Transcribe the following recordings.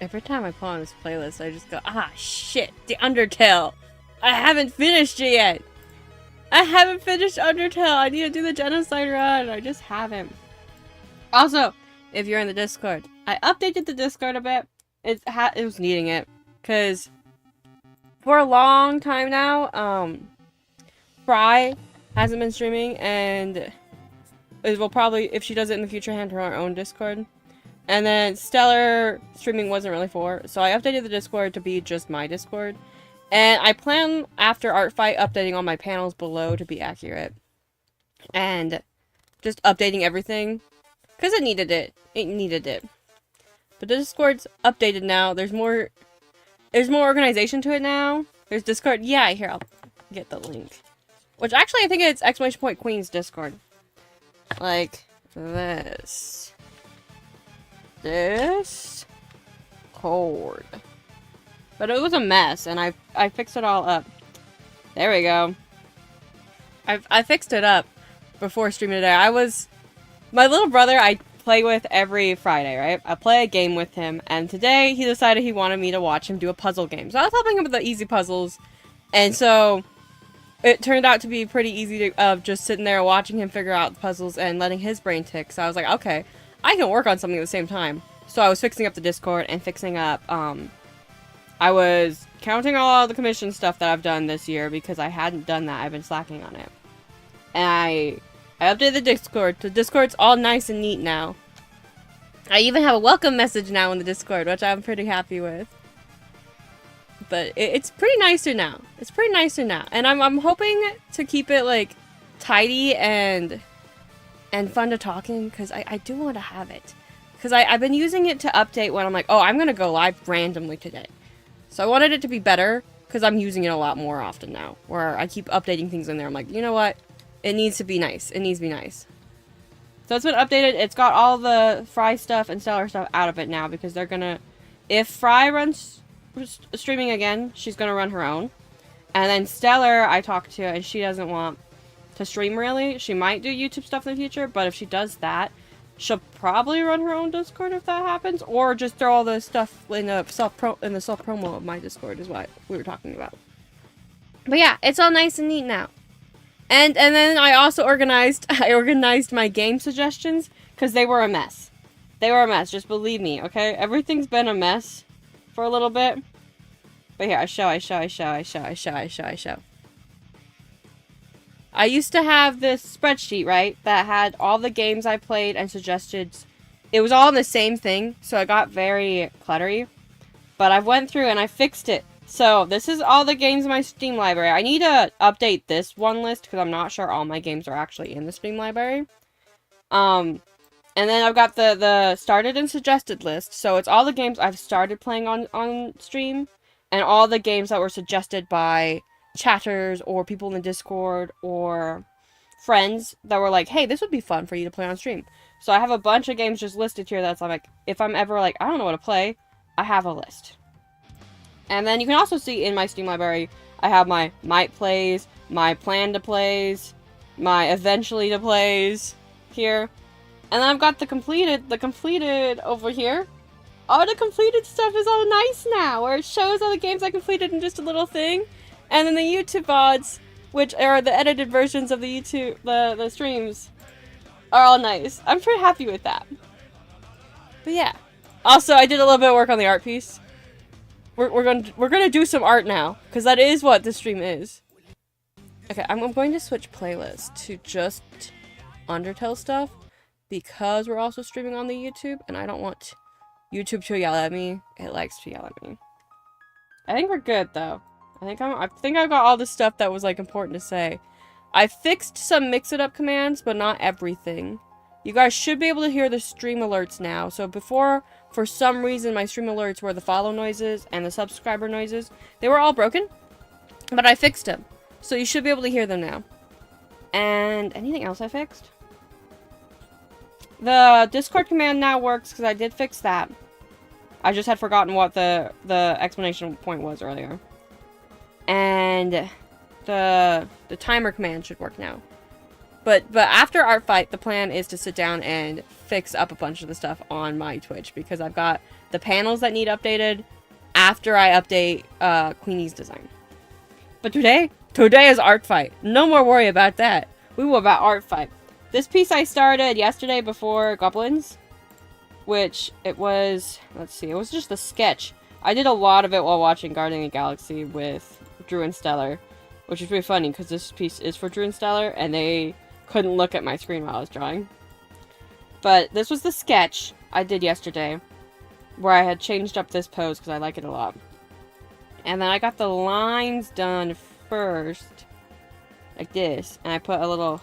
Every time I put on this playlist, I just go, ah, shit, the Undertale. I haven't finished it yet. I haven't finished Undertale. I need to do the Genocide run. I just haven't. Also, if you're in the Discord, I updated the Discord a bit. It was needing it. Because for a long time now, Fry hasn't been streaming, and it will probably, if she does it in the future, hand her own Discord. And then Stellar streaming wasn't really for, so I updated the Discord to be just my Discord. And I plan, after Artfight, updating all my panels below to be accurate. And just updating everything. Because it needed it. It needed it. But the Discord's updated now. There's more organization to it now. There's Discord. Yeah, here, I'll get the link. Which actually, I think it's exclamation point Queen's Discord. Like this. Discord. But it was a mess, and I fixed it all up. There we go. I fixed it up before streaming today. My little brother I play with every Friday, right? I play a game with him, and today he decided he wanted me to watch him do a puzzle game. So I was helping him with the easy puzzles, and so it turned out to be pretty easy to, just sitting there watching him figure out the puzzles and letting his brain tick. So I was like, okay, I can work on something at the same time. So I was fixing up the Discord and fixing up, I was counting all the commission stuff that I've done this year because I hadn't done that. I've been slacking on it. And I updated the Discord. The Discord's all nice and neat now. I even have a welcome message now in the Discord, which I'm pretty happy with. But it's pretty nicer now. It's pretty nicer now. And I'm hoping to keep it, like, tidy and fun to talk in, because I do want to have it. Because I've been using it to update when I'm like, oh, I'm going to go live randomly today. So I wanted it to be better, because I'm using it a lot more often now, where I keep updating things in there. I'm like, you know what? It needs to be nice. It needs to be nice. So it's been updated. It's got all the Fry stuff and Stellar stuff out of it now, because they're gonna... If Fry runs streaming again, she's gonna run her own. And then Stellar, I talked to, and she doesn't want to stream really. She might do YouTube stuff in the future, but if she does that, she'll probably run her own Discord if that happens, or just throw all the stuff in the self promo of my Discord is what we were talking about. But yeah, it's all nice and neat now. And then I also organized my game suggestions because they were a mess. They were a mess, just believe me, okay? Everything's been a mess for a little bit. But here, I show. I used to have this spreadsheet, right, that had all the games I played and suggested. It was all in the same thing, so it got very cluttery. But I went through and I fixed it. So, this is all the games in my Steam library. I need to update this one list, because I'm not sure all my games are actually in the Steam library. And then I've got the started and suggested list. So, it's all the games I've started playing on stream, and all the games that were suggested by chatters or people in the Discord or friends that were like, hey, this would be fun for you to play on stream. So I have a bunch of games just listed here that's like, if I'm ever like, I don't know what to play, I have a list. And then you can also see in my Steam library, I have my might plays, my plan to plays, my eventually to plays here. And then I've got the completed over here. All the completed stuff is all nice now, where it shows all the games I completed in just a little thing. And then the YouTube VODs, which are the edited versions of the YouTube, the streams, are all nice. I'm pretty happy with that. But yeah. Also, I did a little bit of work on the art piece. We're gonna do some art now, because that is what this stream is. Okay, I'm going to switch playlist to just Undertale stuff, because we're also streaming on the YouTube, and I don't want YouTube to yell at me. It likes to yell at me. I think we're good though. I think I've got all the stuff that was like important to say. I fixed some mix-it-up commands, but not everything. You guys should be able to hear the stream alerts now. So before, for some reason, my stream alerts were the follow noises and the subscriber noises. They were all broken, but I fixed them. So you should be able to hear them now. And anything else I fixed? The Discord command now works because I did fix that. I just had forgotten what the explanation point was earlier. And the timer command should work now. But after Artfight, the plan is to sit down and fix up a bunch of the stuff on my Twitch, because I've got the panels that need updated after I update Queenie's design. But today is Artfight. No more worry about that. We were about Artfight. This piece I started yesterday before Goblins, which it was, let's see, it was just a sketch. I did a lot of it while watching Guardian of the Galaxy with Drew and Stellar, which is really funny because this piece is for Drew and Stellar, and they couldn't look at my screen while I was drawing. But this was the sketch I did yesterday, where I had changed up this pose because I like it a lot. And then I got the lines done first, like this, and I put a little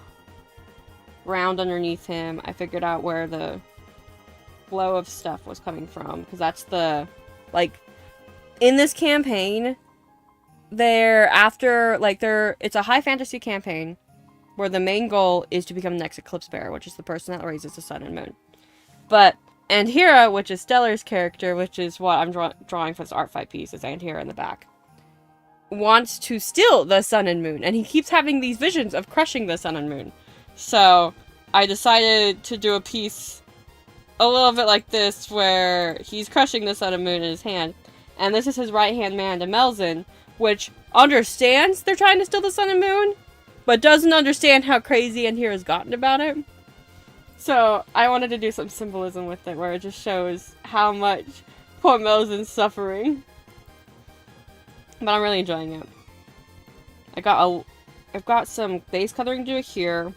round underneath him. I figured out where the flow of stuff was coming from, because that's the, like, in this campaign, it's a high fantasy campaign where the main goal is to become the next Eclipse Bearer, which is the person that raises the sun and moon. And Hera, which is Stellar's character, which is what I'm drawing for this Artfight piece, is Hera in the back, wants to steal the sun and moon, and he keeps having these visions of crushing the sun and moon. So I decided to do a piece a little bit like this, where he's crushing the sun and moon in his hand, and this is his right-hand man to Melzin, which understands they're trying to steal the sun and moon, but doesn't understand how crazy Hera's gotten about it. So I wanted to do some symbolism with it, where it just shows how much poor Melzin's suffering. But I'm really enjoying it. I've got some base coloring to do here.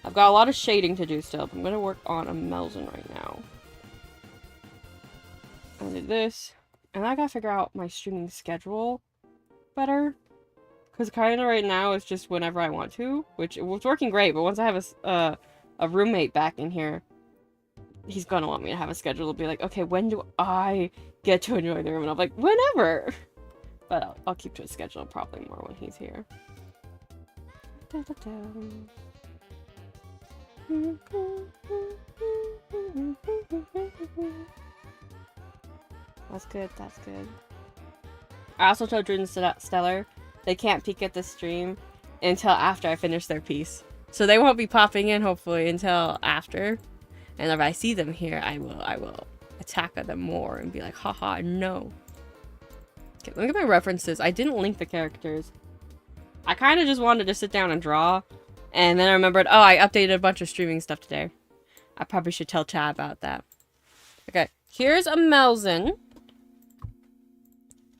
I've got a lot of shading to do still, but I'm going to work on a Melzin right now. I'll do this. And I gotta figure out my streaming schedule better. Because kind of right now it's just whenever I want to, which it was working great, but once I have a roommate back in here, he's gonna want me to have a schedule. He'll be like, okay, when do I get to enjoy the room? And I'm like, whenever! But I'll keep to a schedule probably more when he's here. That's good, that's good. I also told Drew and Stellar they can't peek at the stream until after I finish their piece. So they won't be popping in, hopefully, until after. And if I see them here, I will attack at them more and be like, haha, no. Okay, let me get my references. I didn't link the characters. I kind of just wanted to sit down and draw. And then I remembered, oh, I updated a bunch of streaming stuff today. I probably should tell Chad about that. Okay, here's a Melzin.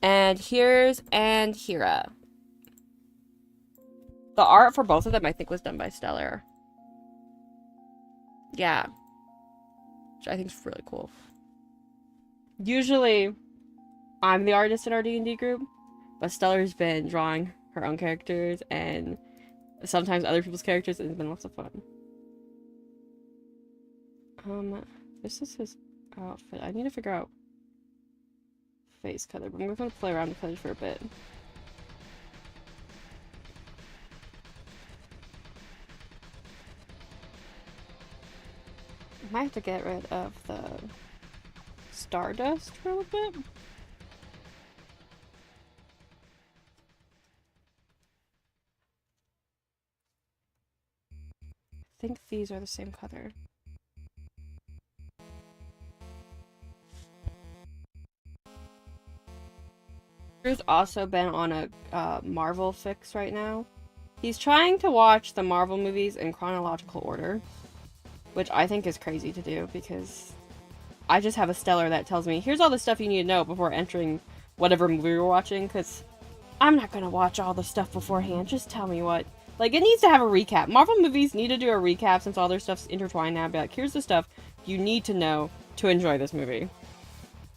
And here's Hera. The art for both of them, I think, was done by Stellar. Yeah. Which I think is really cool. Usually, I'm the artist in our D&D group, but Stellar's been drawing her own characters and sometimes other people's characters, and it's been lots of fun. This is his outfit. I need to figure out face color, but I'm going to play around with colors for a bit. I might have to get rid of the stardust for a little bit. I think these are the same color. Drew's also been on a Marvel fix right now. He's trying to watch the Marvel movies in chronological order, which I think is crazy to do because I just have a Stellar that tells me, here's all the stuff you need to know before entering whatever movie you're watching, because I'm not going to watch all the stuff beforehand. Just tell me what. Like, it needs to have a recap. Marvel movies need to do a recap since all their stuff's intertwined now. Be like, here's the stuff you need to know to enjoy this movie.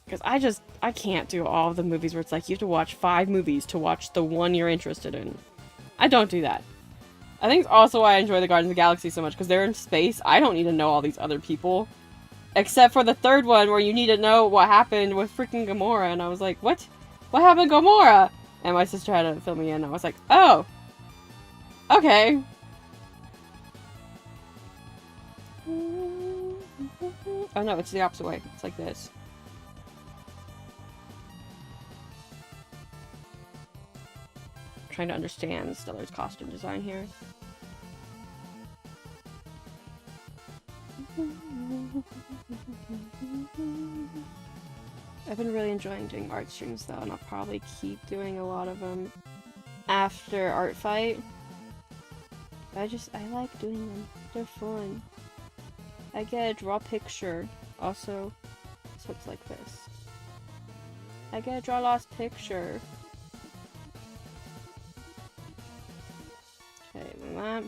Because I can't do all of the movies where it's like, you have to watch 5 movies to watch the one you're interested in. I don't do that. I think it's also why I enjoy the Guardians of the Galaxy so much, because they're in space. I don't need to know all these other people. Except for the third one, where you need to know what happened with freaking Gamora, and I was like, what? What happened to Gamora? And my sister had to fill me in, and I was like, oh! Okay. Oh no, it's the opposite way. It's like this. Trying to understand Stellar's costume design here. I've been really enjoying doing art streams though, and I'll probably keep doing a lot of them after Artfight. I like doing them. They're fun. I get to draw a picture. Also, this looks like this. I get to draw a last picture. Okay, that.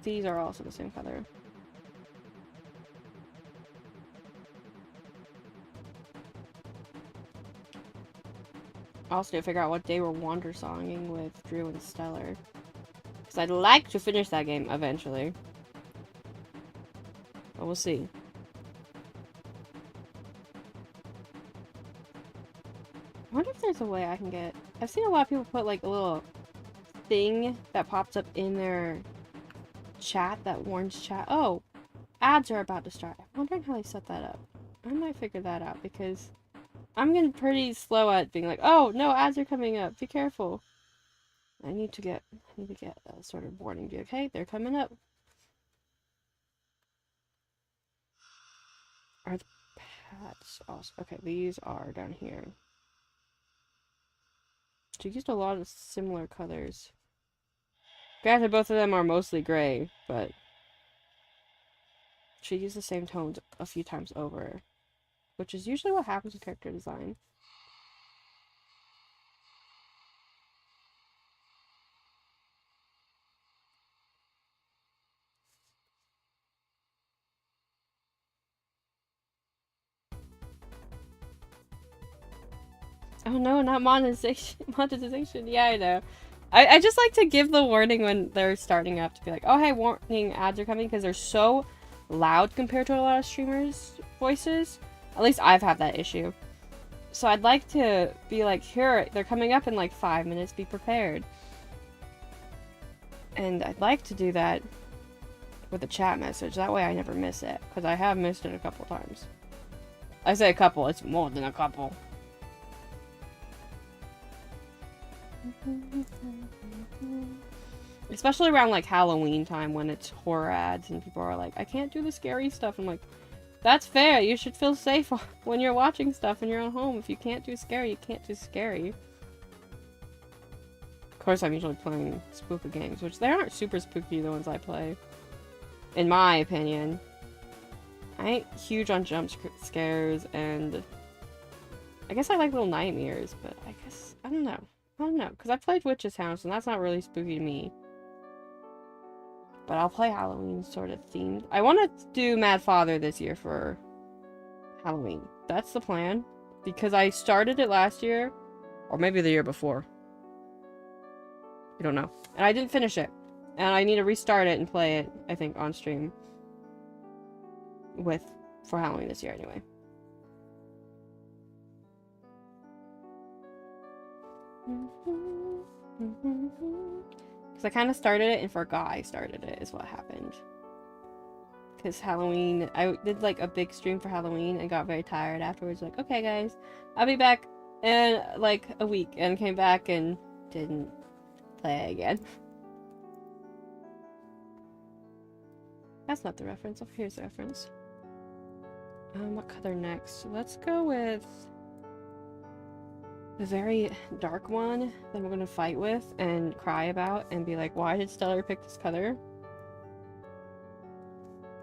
These are also the same color. I also need to figure out what day we're wander songing with Drew and Stellar. Because I'd like to finish that game eventually. But we'll see. I wonder if there's a way I can get... I've seen a lot of people put like a little thing that pops up in their chat that warns chat. Oh, ads are about to start. I'm wondering how they set that up. I might figure that out because I'm getting pretty slow at being like, oh no, ads are coming up. Be careful. I need to get a sort of warning. Be okay, they're coming up. Are the pads also okay? These are down here. She used a lot of similar colors. Granted, both of them are mostly gray, but she used the same tones a few times over, which is usually what happens with character design. Oh no, not monetization. Monetization. Yeah, I know. I just like to give the warning when they're starting up to be like, oh hey, warning, ads are coming, because they're so loud compared to a lot of streamers' voices. At least I've had that issue. So I'd like to be like, here, they're coming up in like 5 minutes, be prepared. And I'd like to do that with a chat message. That way I never miss it, because I have missed it a couple times. I say a couple, it's more than a couple. Especially around like Halloween time when it's horror ads and people are like, I can't do the scary stuff. I'm like, that's fair. You should feel safe when you're watching stuff and you're at home. If you can't do scary, you can't do scary. Of course, I'm usually playing spooky games, which they aren't super spooky, the ones I play. In my opinion. I ain't huge on jump scares, and I guess I like little nightmares, but I guess, I don't know. I don't know, because I played Witch's House, and that's not really spooky to me. But I'll play Halloween sort of themed. I want to do Mad Father this year for Halloween. That's the plan. Because I started it last year, or maybe the year before. I don't know. And I didn't finish it. And I need to restart it and play it, I think, on stream. For Halloween this year, anyway. Because I kind of started it and forgot I started it is what happened. Because Halloween, I did like a big stream for Halloween and got very tired afterwards. Like, okay guys, I'll be back in like a week, and came back and didn't play again. That's not the reference. Oh, here's the reference. What color next? Let's go with the very dark one that I'm gonna fight with and cry about and be like, why did Stellar pick this color?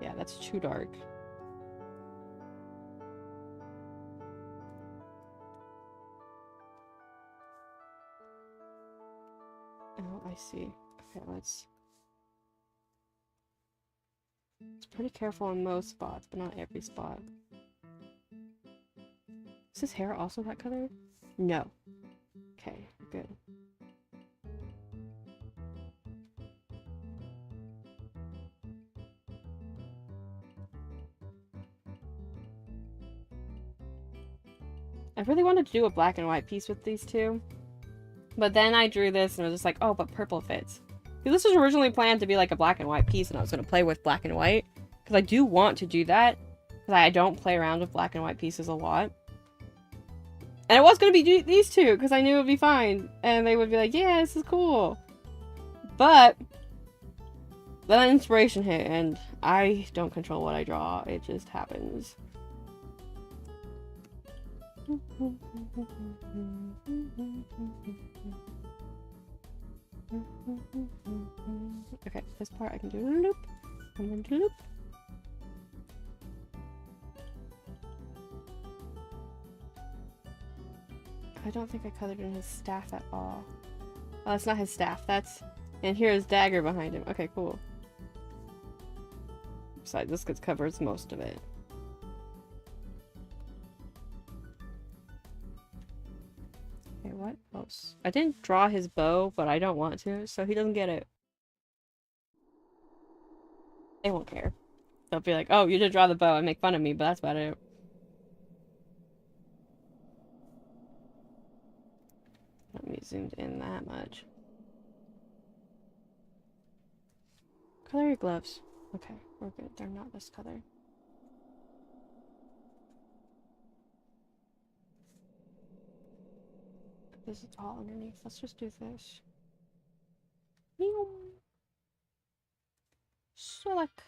Yeah, that's too dark. Oh, I see. Okay, let's pretty careful in most spots, but not every spot. Is his hair also that color? No. Okay, good. I really wanted to do a black and white piece with these two. But then I drew this and I was just like, oh, but purple fits. Because this was originally planned to be like a black and white piece, and I was going to play with black and white. Because I do want to do that. Because I don't play around with black and white pieces a lot. And it was going to be these two, because I knew it would be fine. And they would be like, yeah, this is cool. But then inspiration hit, and I don't control what I draw. It just happens. Okay, this part I can do a loop. I'm going to loop. I don't think I colored in his staff at all. Oh, that's not his staff. That's... And here is dagger behind him. Okay, cool. Besides, this covers most of it. Okay, what else? I didn't draw his bow, but I don't want to, so he doesn't get it. They won't care. They'll be like, oh, you did draw the bow and make fun of me, but that's about it. Let me zoom in that much. Color your gloves. Okay, we're good. They're not this color. This is all underneath. Let's just do this. Select.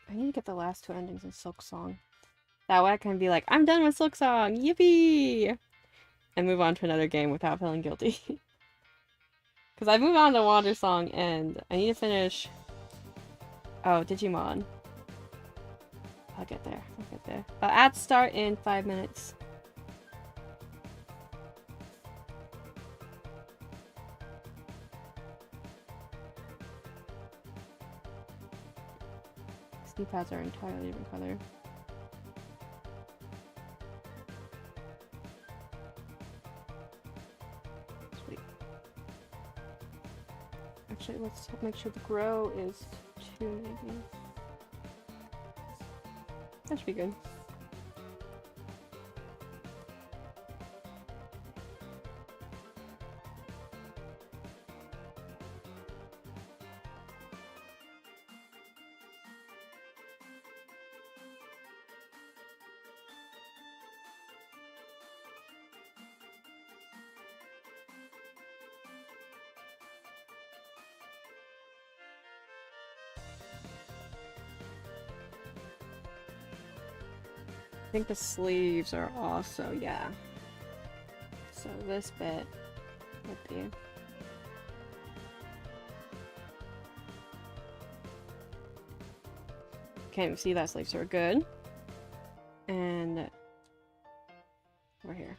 I need to get the last two endings in Silk Song. That way I can be like, I'm done with Silk Song! Yippee! And move on to another game without feeling guilty. Because I moved on to Wander Song and I need to finish... Oh, Digimon. I'll get there. I'll get there. Ads start in 5 minutes. These pads are entirely different color. Sweet. Actually, let's make sure the grow is 2 maybe. That should be good. I think the sleeves are also, yeah. So this bit would be... Can't even see that sleeves are good. And over here.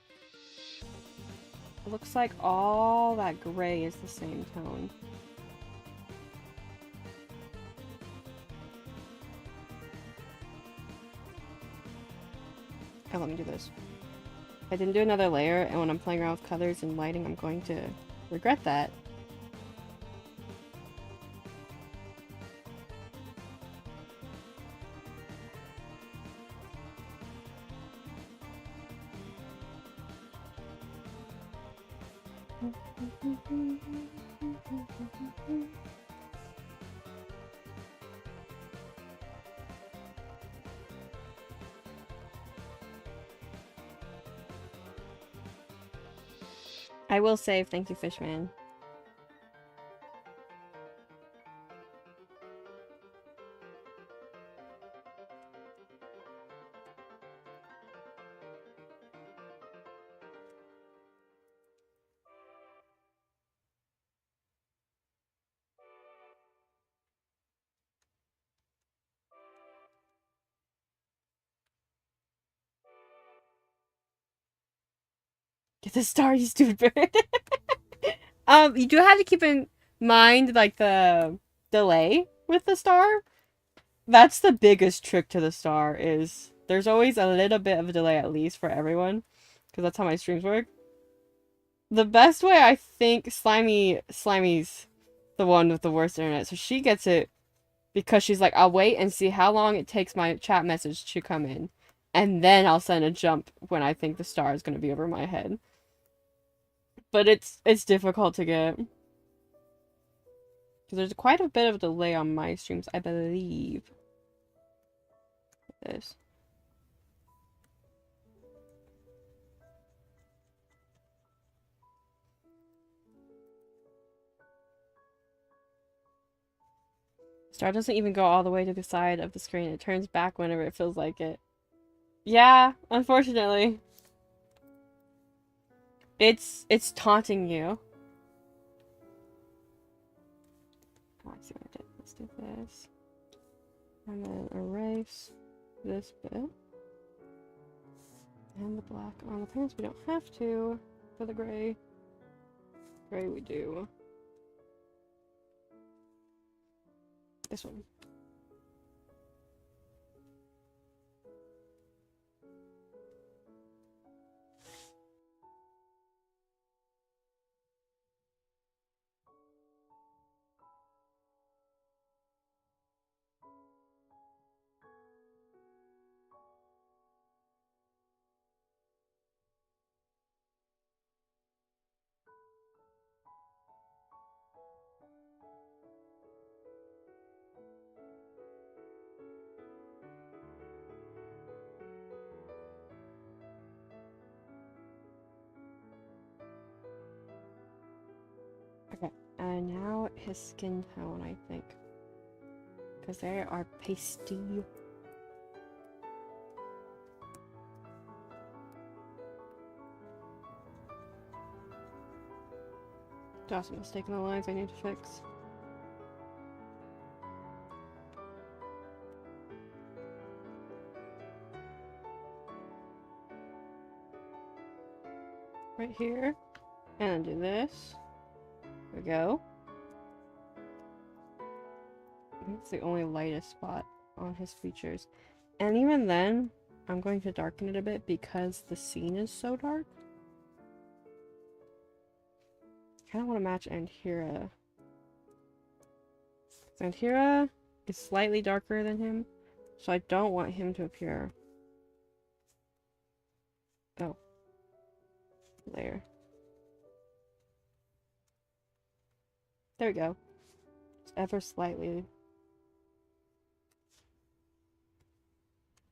It looks like all that gray is the same tone. Oh, let me do this. I didn't do another layer, and when I'm playing around with colors and lighting, I'm going to regret that. I will save, thank you, Fishman. Get the star, you stupid bird. You do have to keep in mind, like, the delay with the star. That's the biggest trick to the star, is there's always a little bit of a delay at least for everyone. Because that's how my streams work. The best way, I think, Slimy's the one with the worst internet. So she gets it because she's like, I'll wait and see how long it takes my chat message to come in. And then I'll send a jump when I think the star is going to be over my head. But it's difficult to get. Because there's quite a bit of delay on my streams, I believe. This. Star doesn't even go all the way to the side of the screen. It turns back whenever it feels like it. Yeah, unfortunately. It's taunting you. Oh, I see what I did. Let's do this. And then erase this bit. And the black on the pants we don't have to. For the gray. Gray we do. This one. Okay, and now his skin tone, I think. Because they are pasty. Just a mistake in the lines I need to fix. Right here. And do this. There we go. It's the only lightest spot on his features. And even then, I'm going to darken it a bit because the scene is so dark. I kind of want to match Anhira. Anhira is slightly darker than him, so I don't want him to appear. Oh. Layer. There we go. Just ever slightly.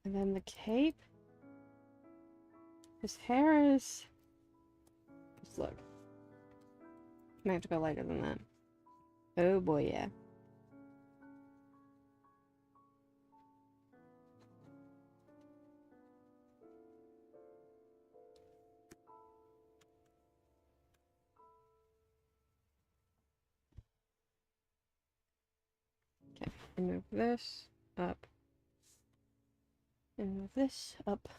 And then the cape. His hair is... Just look. Might have to go lighter than that. Oh boy, yeah. Okay, and move this up. And move this up.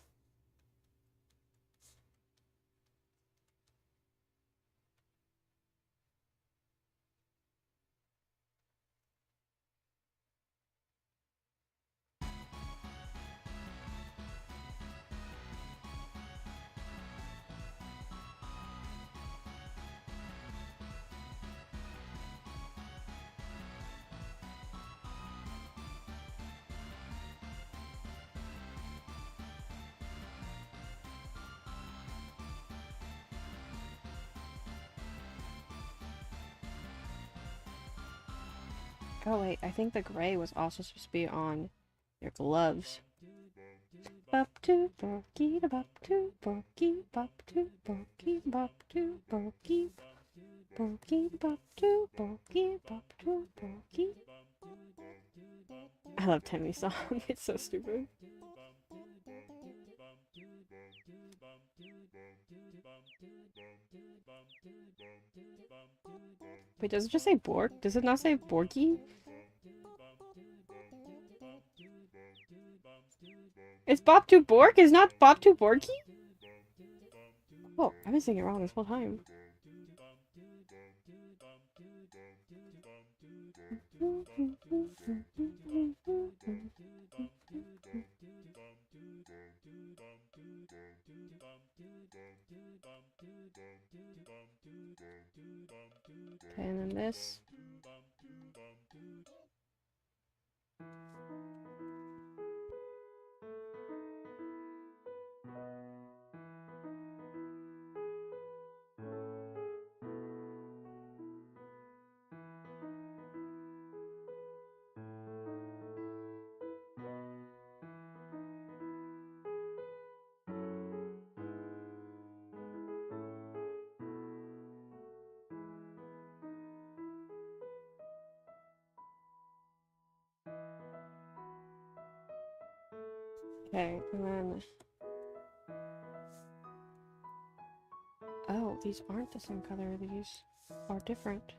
Oh wait, I think the gray was also supposed to be on your gloves. Bop to borky da bop to borky bop to borky bop to borky borky bop to borky bop to borky. I love Temmie's song. It's so stupid. Wait, does it just say Bork? Does it not say Borky? It's Bop to Bork? Is not Bop to Borky? Oh, I've been saying it wrong this whole time. Okay, and then this. Okay, and then... Oh, these aren't the same color. These are different.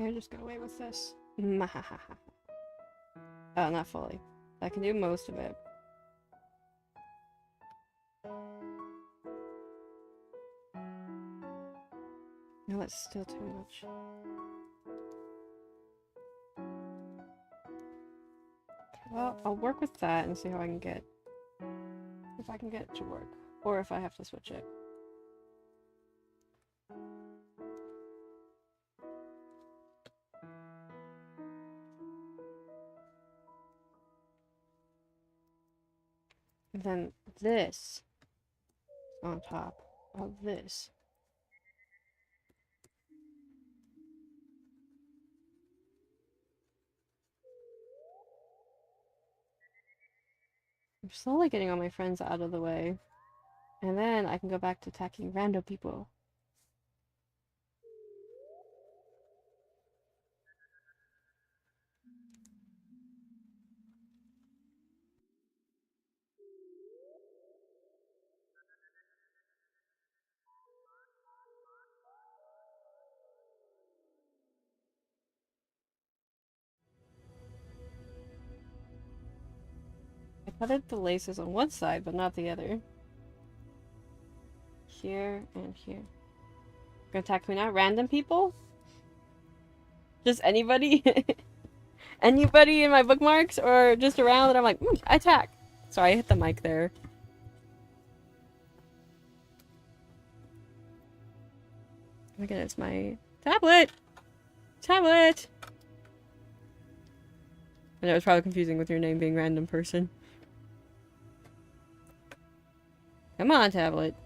I'm just gonna away with this. Oh, not fully. I can do most of it. No, that's still too much. Well, I'll work with that and see how I can get... if I can get it to work. Or if I have to switch it. And then this on top of this. I'm slowly getting all my friends out of the way. And then I can go back to attacking random people. I colored the laces on one side, but not the other. Here and here. Gonna attack who now? Random people? Just anybody? Anybody in my bookmarks or just around that I'm like, attack! Sorry, I hit the mic there. Oh my goodness, my tablet! Tablet! I know it's probably confusing with your name being random person. Come on, tablet.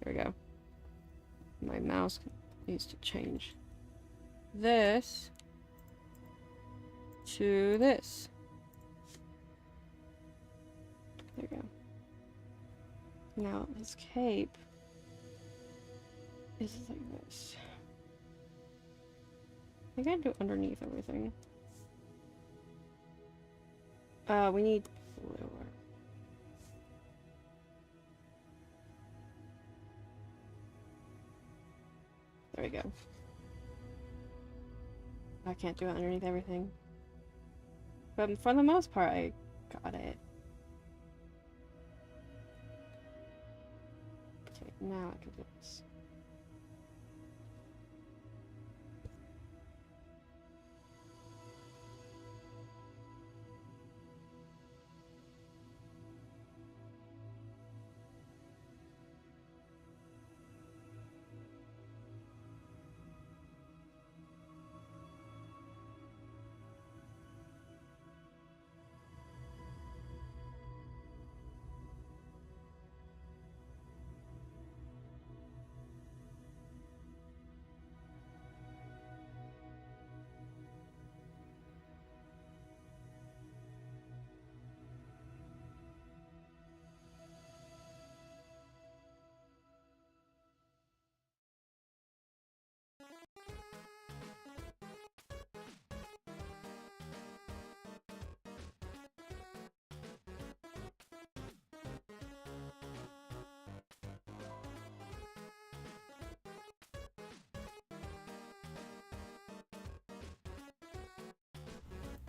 There we go. My mouse needs to change this to this. There we go. Now this cape is like this. I gotta do underneath everything. We need lower. There we go. I can't do it underneath everything. But for the most part, I got it. Okay, now I can do this.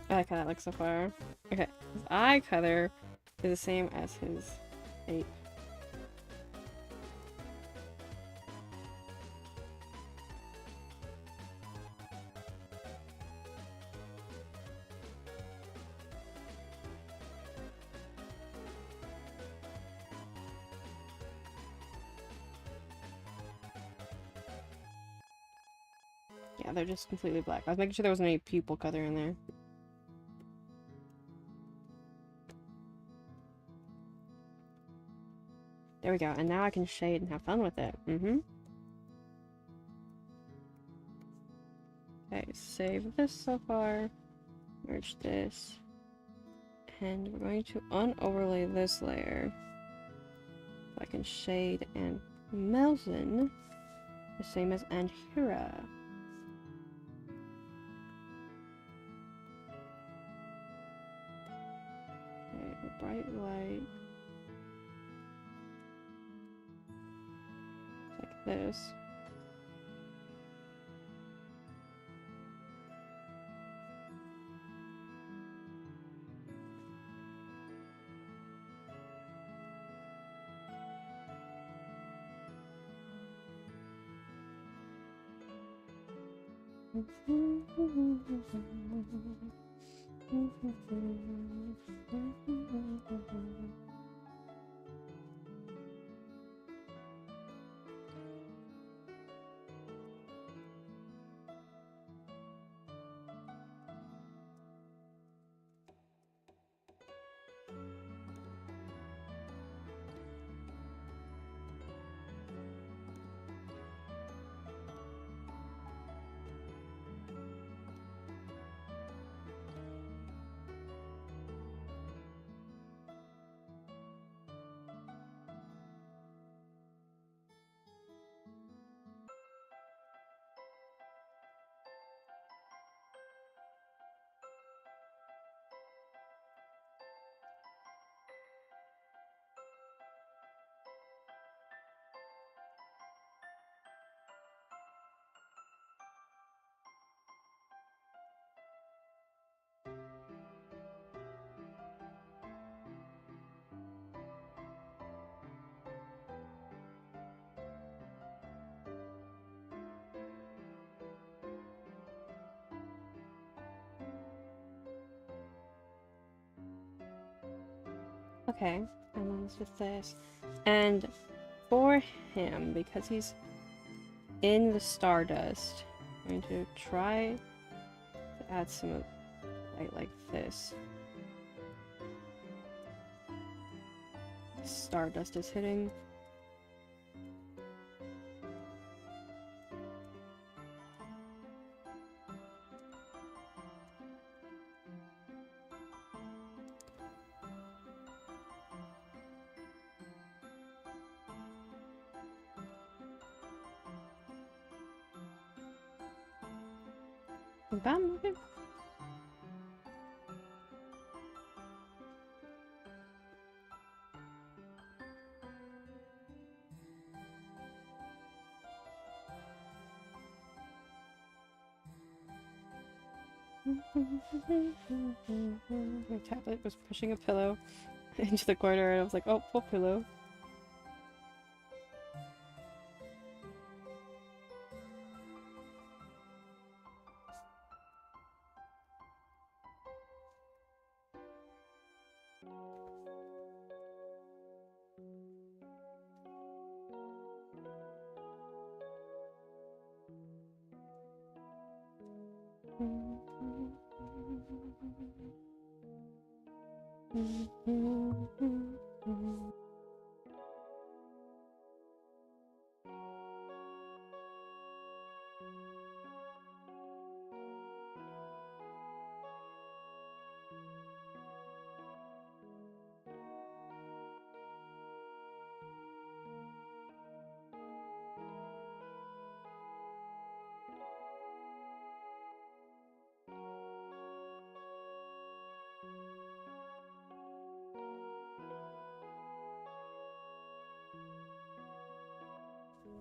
I like how that looks so far. Okay, his eye color is the same as his ape. Yeah, they're just completely black. I was making sure there wasn't any pupil color in there. There we go, and now I can shade and have fun with it. Okay, save this so far. Merge this. And we're going to unoverlay this layer. So I can shade and Melzen the same as Anhira. bright light. Like this. Okay, and then it's just this. And for him, because he's in the stardust, I'm going to try to add some light like this. Stardust is hitting. Bam, okay. My tablet was pushing a pillow into the corner and I was like, oh, full pillow.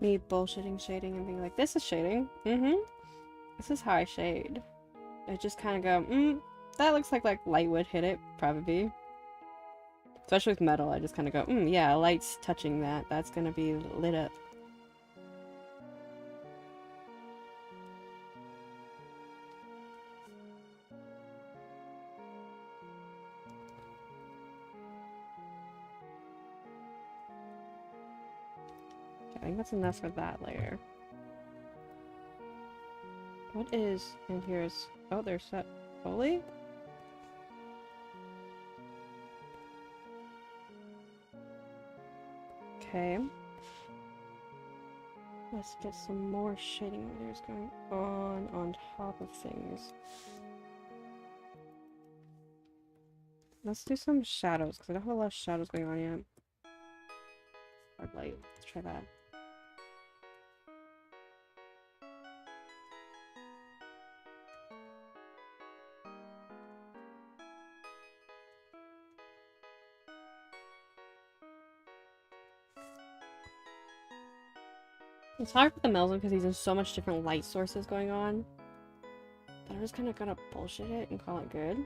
Me bullshitting shading and being like, this is shading. This is how I shade. I just kind of go, that looks like light would hit it, probably. Especially with metal, I just kind of go, yeah, light's touching that. That's gonna be lit up. Okay, I think that's enough for that layer. What is in here is... Oh, there's that Foley? Okay. Let's get some more shading layers going on top of things. Let's do some shadows, because I don't have a lot of shadows going on yet. Hard light. Let's try that. It's hard with the Melvin because he's in so much different light sources going on. But I'm just kind of gonna bullshit it and call it good.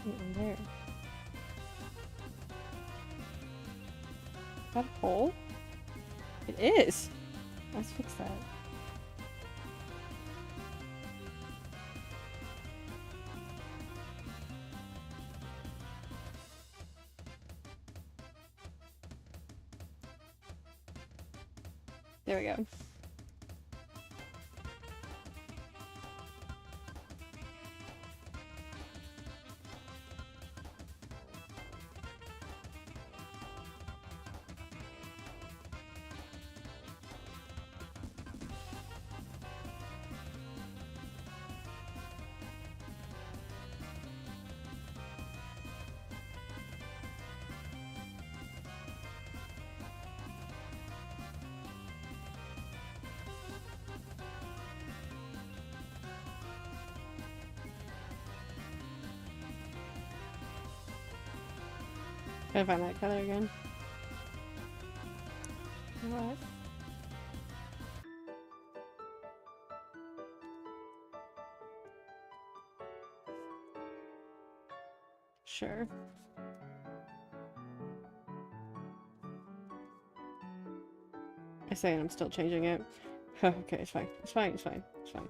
I'm there. Is that a hole? It is! Let's fix that. There we go. Gotta find that color again. What? Sure. I say and I'm still changing it. Okay, it's fine. It's fine, it's fine, it's fine.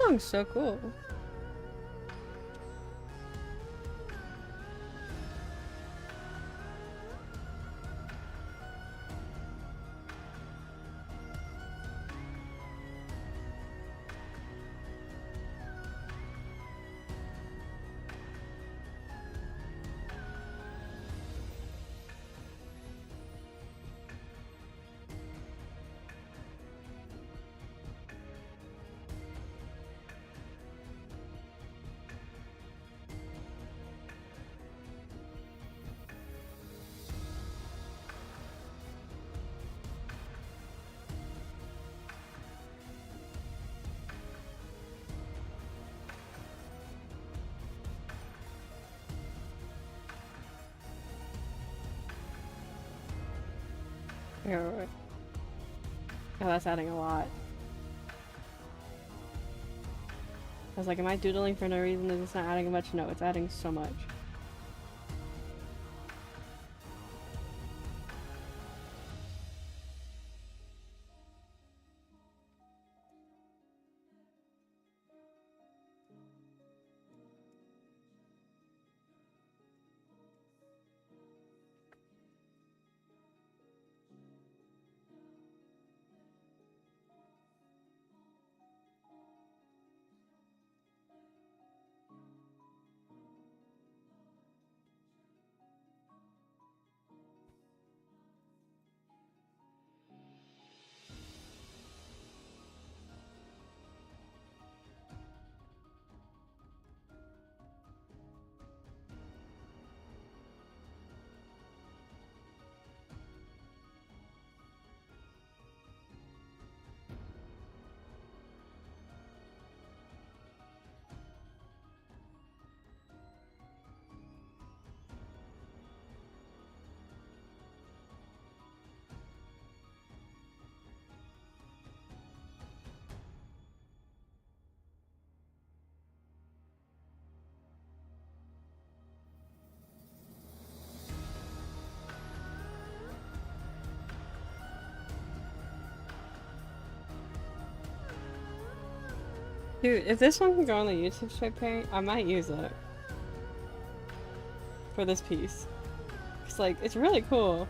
song's so cool. Oh, that's adding a lot. I was like, am I doodling for no reason? Is this not adding much? No, it's adding so much. Dude, if this one can go on the YouTube strip paint, I might use it. For this piece. It's like, it's really cool.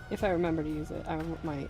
If I remember to use it, I might.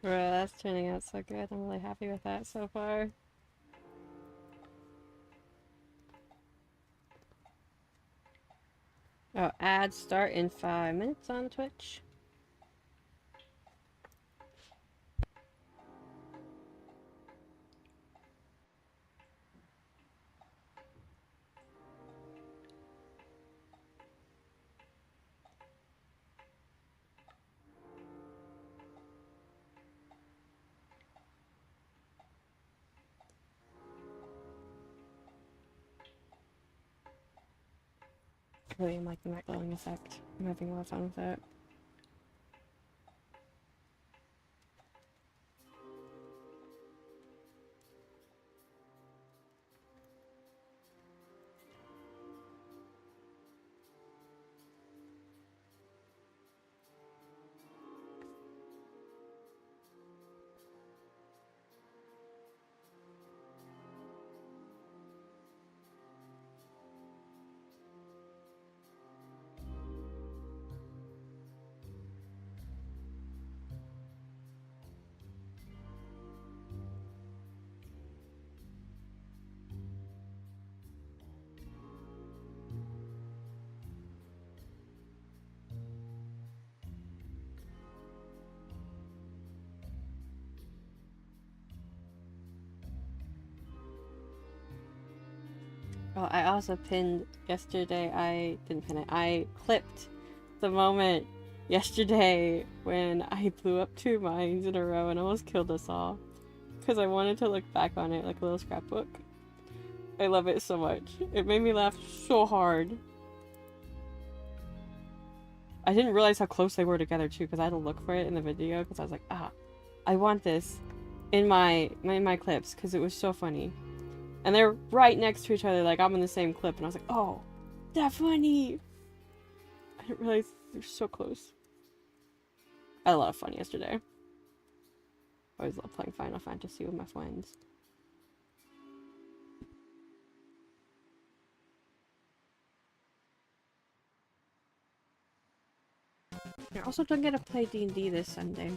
Bro, that's turning out so good. I'm really happy with that so far. Ads start in 5 minutes on Twitch. I really am liking that glowing effect. I'm having a lot of fun with it. Oh, I also pinned yesterday. I didn't pin it. I clipped the moment yesterday when I blew up 2 mines in a row and almost killed us all. Because I wanted to look back on it like a little scrapbook. I love it so much. It made me laugh so hard. I didn't realize how close they were together too, because I had to look for it in the video, because I was like, ah, I want this in my clips, because it was so funny. And they're right next to each other, like I'm in the same clip, and I was like, oh, that funny! I didn't realize they're so close. I had a lot of fun yesterday. I always love playing Final Fantasy with my friends. I also don't get to play D&D this Sunday,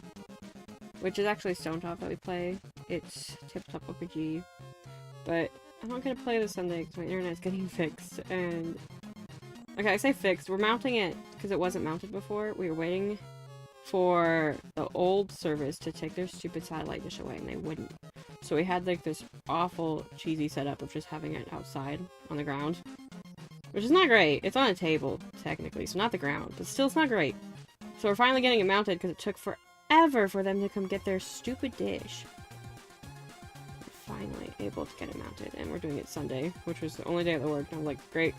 which is actually Stone Top that we play. It's Tip Top RPG, but I'm not gonna play this Sunday because my internet's getting fixed, and... Okay, I say fixed. We're mounting it because it wasn't mounted before. We were waiting for the old service to take their stupid satellite dish away, and they wouldn't. So we had like this awful cheesy setup of just having it outside on the ground, which is not great. It's on a table, technically, so not the ground, but still it's not great. So we're finally getting it mounted because it took forever for them to come get their stupid dish. We're finally able to get it mounted, and we're doing it Sunday, which was the only day that worked. And I'm like, great,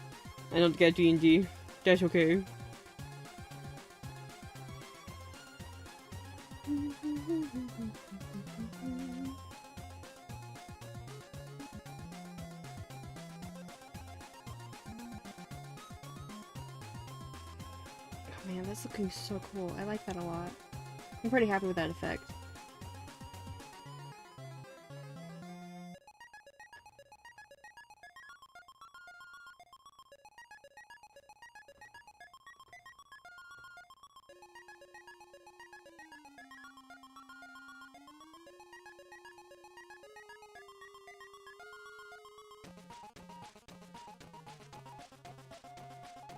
I don't get D&D. That's okay. Man, that's looking so cool. I like that a lot. I'm pretty happy with that effect.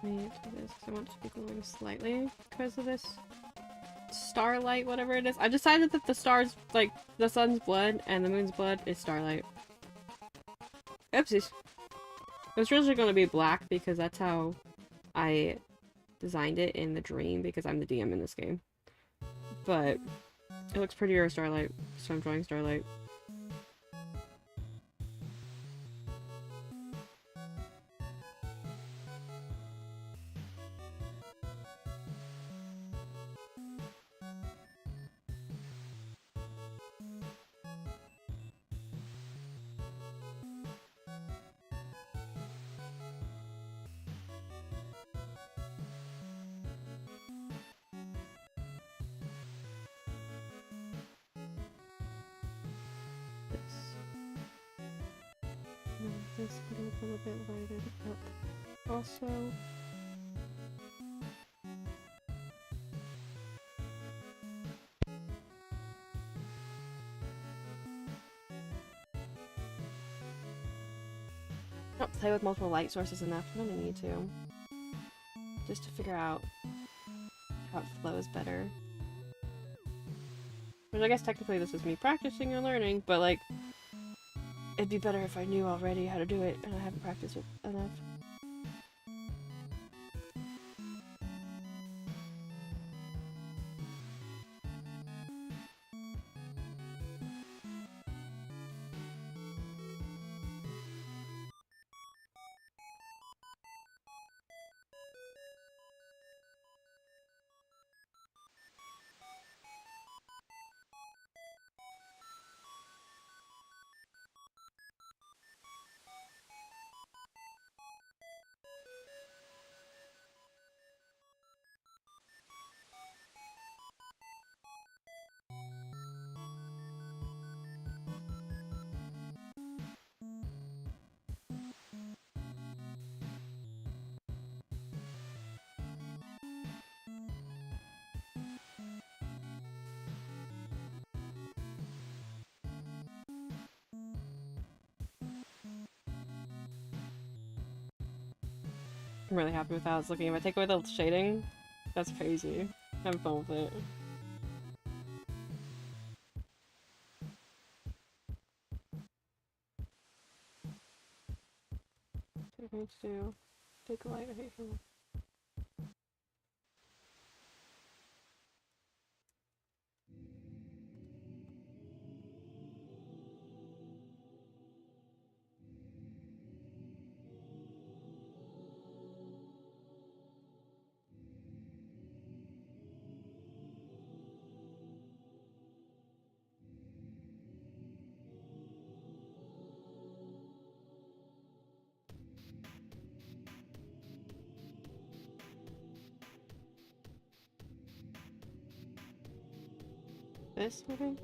Let me do this because I want to be glowing slightly because of this starlight, whatever it is. I decided that the stars, like, the sun's blood and the moon's blood is starlight. Oopsies. It was originally going to be black because that's how I designed it in the dream because I'm the DM in this game. But it looks prettier as starlight, so I'm drawing starlight. This getting a little bit lighted up. Also, don't play with multiple light sources enough. I don't need to. just to figure out how it flows better. Which I guess technically this is me practicing and learning, but like, it'd be better if I knew already how to do it and I haven't practiced it enough. I'm really happy with how it's looking. If I take away the shading, that's crazy. Have fun with it. Take me to take a light right here. This, maybe?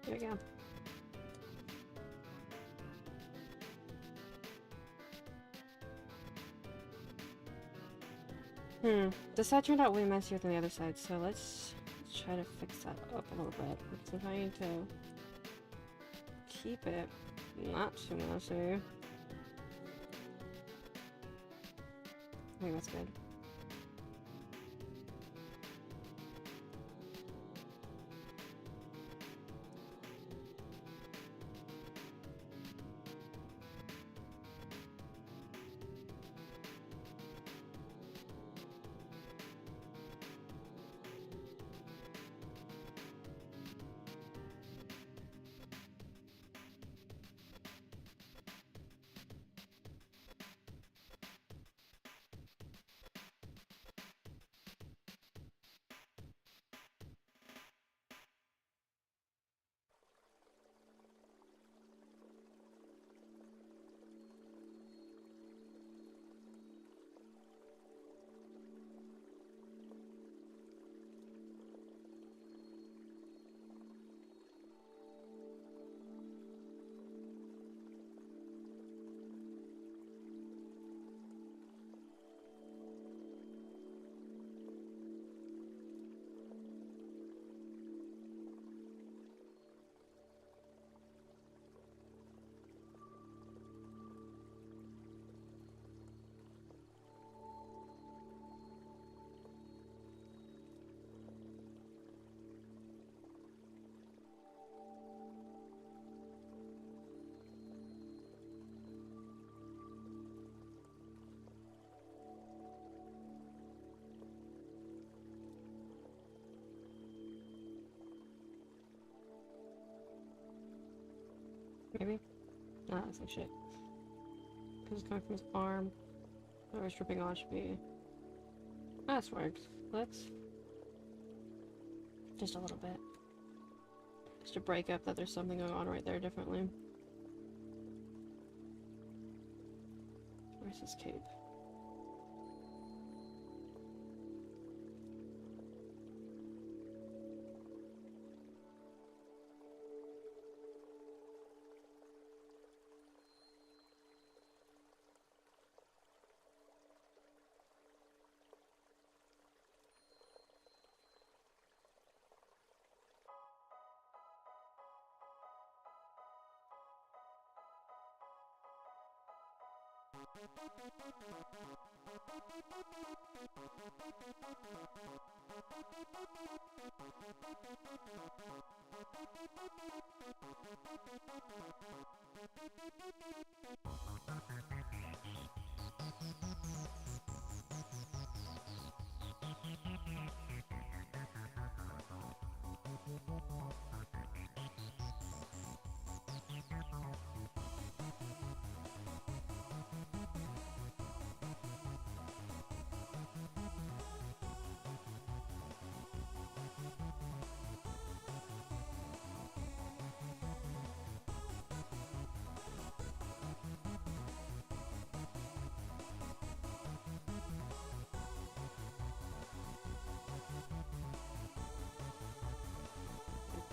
There we go. This side turned out way messier than the other side, so let's try to fix that up a little bit. Because I'm trying to keep it not too messy. I think that's good. Maybe? No, that's like shit. Because it's coming from his farm. Whatever's dripping on should be... That's worked. Let's... Just a little bit. Just to break up that there's something going on right there differently. Where's his cape?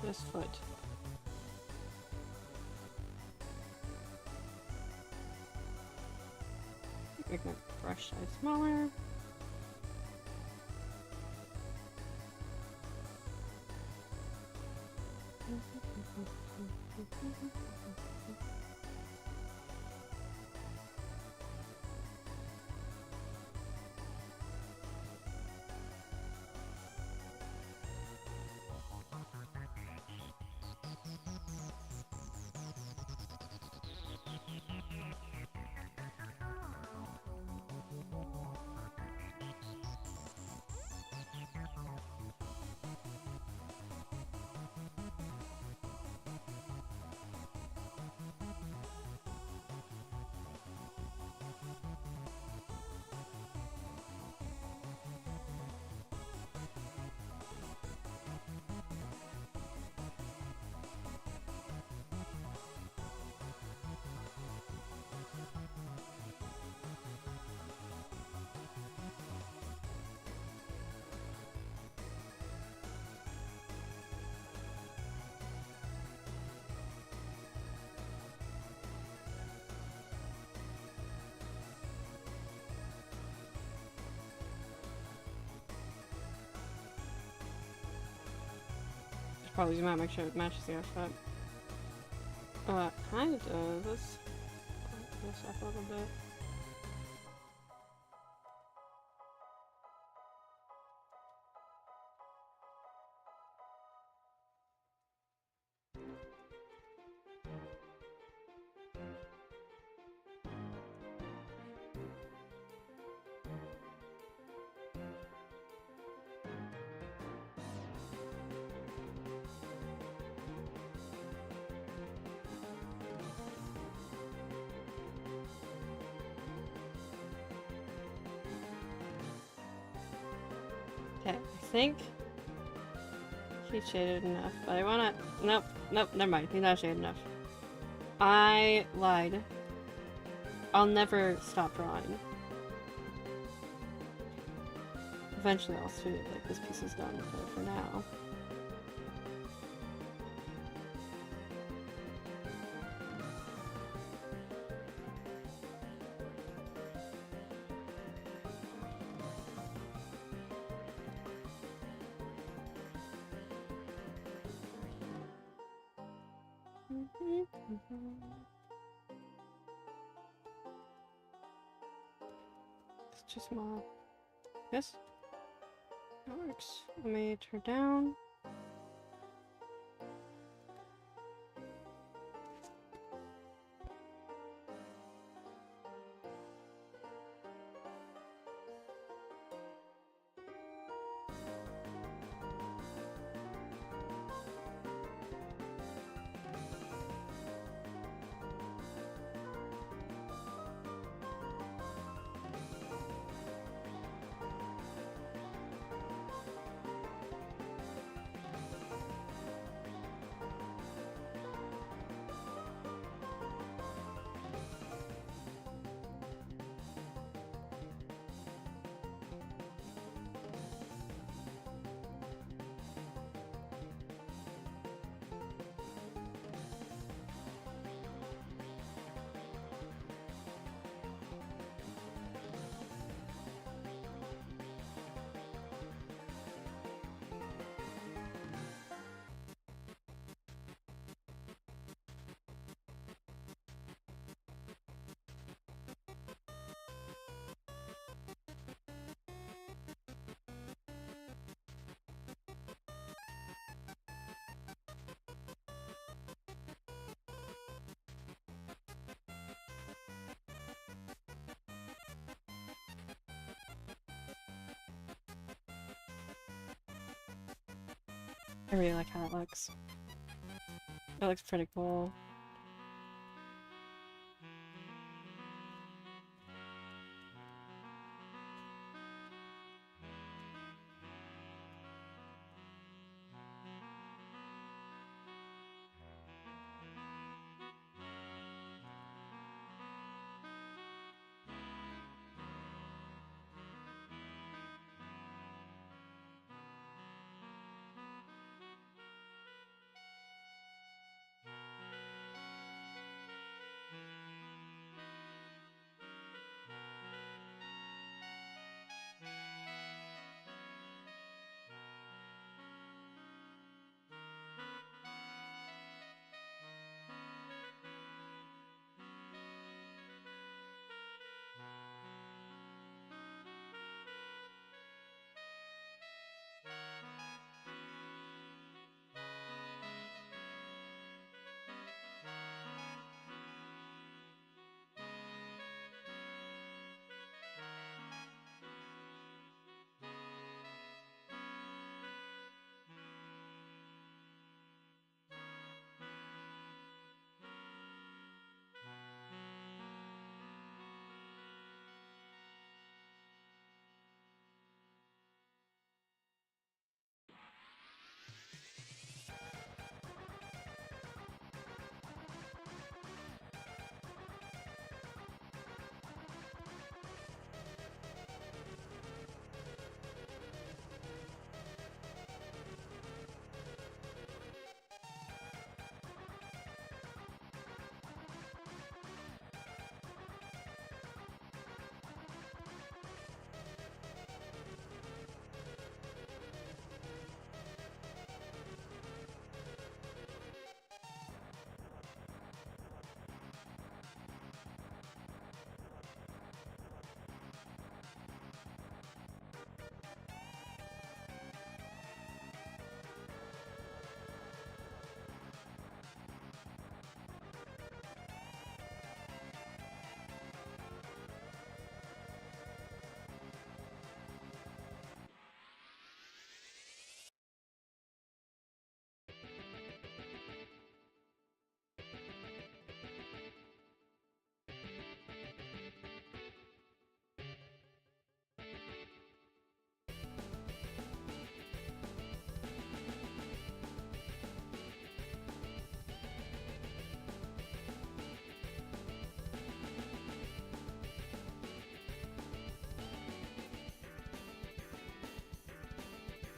This foot. Make my brush size smaller. Probably zoom out, make sure it matches the outfit. Kind of does. Let's put this up a little bit. Okay, I think he's shaded enough, but I wanna... Nope, never mind. He's not shaded enough. I lied. I'll never stop drawing. Eventually I'll see it, like, this piece is done, but for now... It's too small. Yes? That works. Let me turn down. I really like how that looks. It looks pretty cool.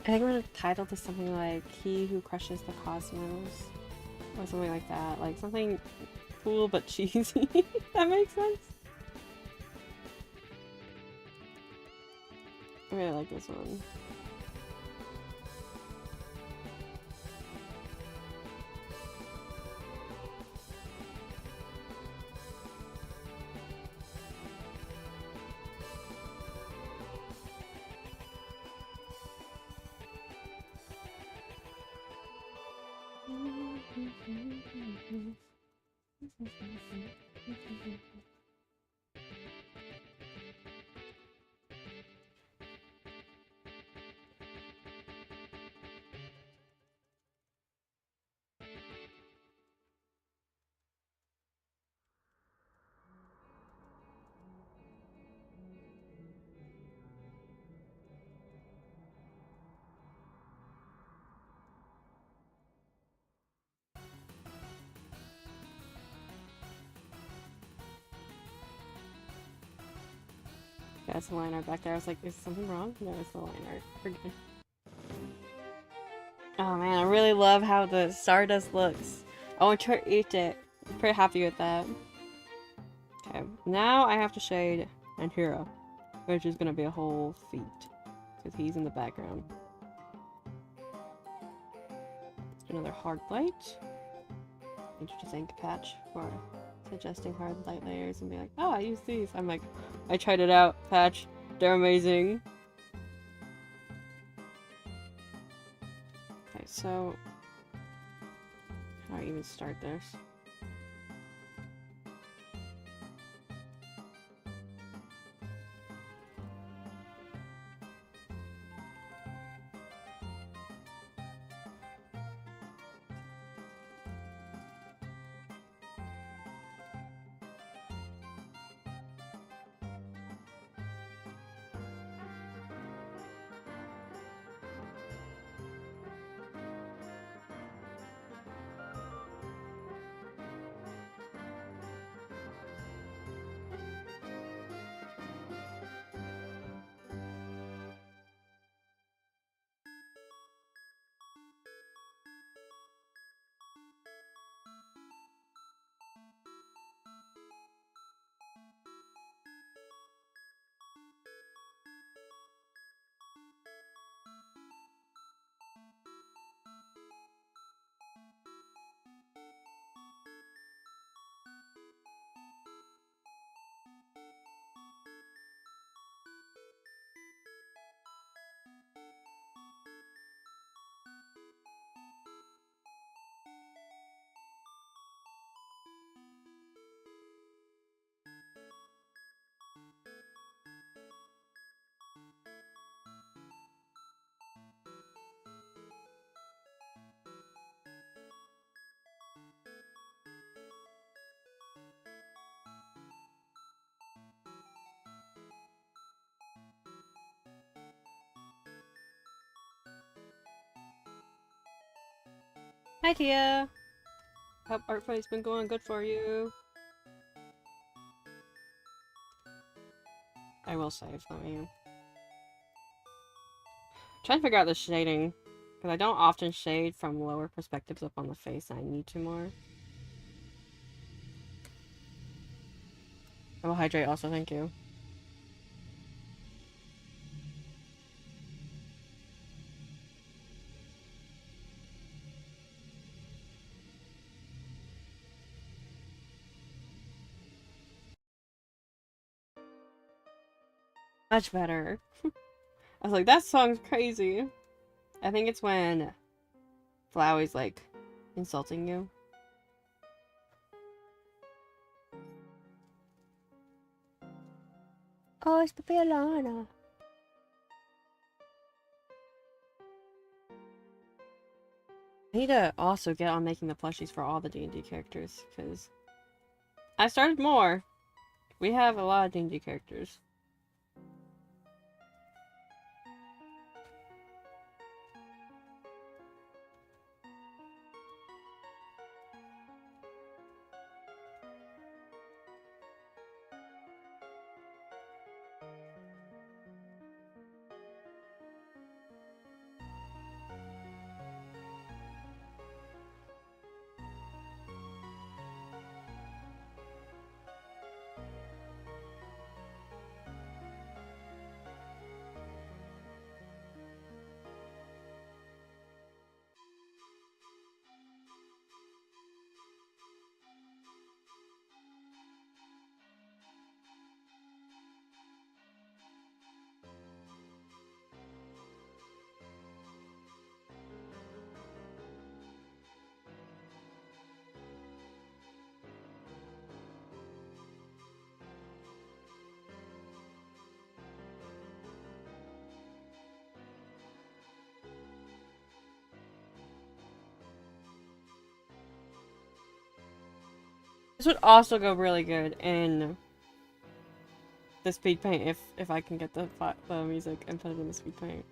I think I'm gonna title this something like He Who Crushes the Cosmos. Or something like that. Like something cool but cheesy. That makes sense? I really like this one. Yeah, it's the line art back there. I was like, is something wrong? No, it's the line art. We're good. Oh man, I really love how the Stardust looks. I want to eat it. I'm pretty happy with that. Okay, now I have to shade Anhiro, which is gonna be a whole feat, because he's in the background. Another hard light. Need to just ink patch for suggesting hard light layers and be like, oh, I use these. I'm like, I tried it out, patch. They're amazing. Okay, so how do I even start this? Hi, Tia. Hope Artfight's been going good for you. I will save, let me... Trying to figure out the shading. Because I don't often shade from lower perspectives up on the face, and I need to more. I will hydrate also, thank you. Much better. I was like, that song's crazy. I think it's when Flowey's like insulting you. Oh, it's Pepe Alana. I need to also get on making the plushies for all the D&D characters, because I started more. We have a lot of D&D characters. This would also go really good in the speed paint if I can get the music and put it in the speed paint.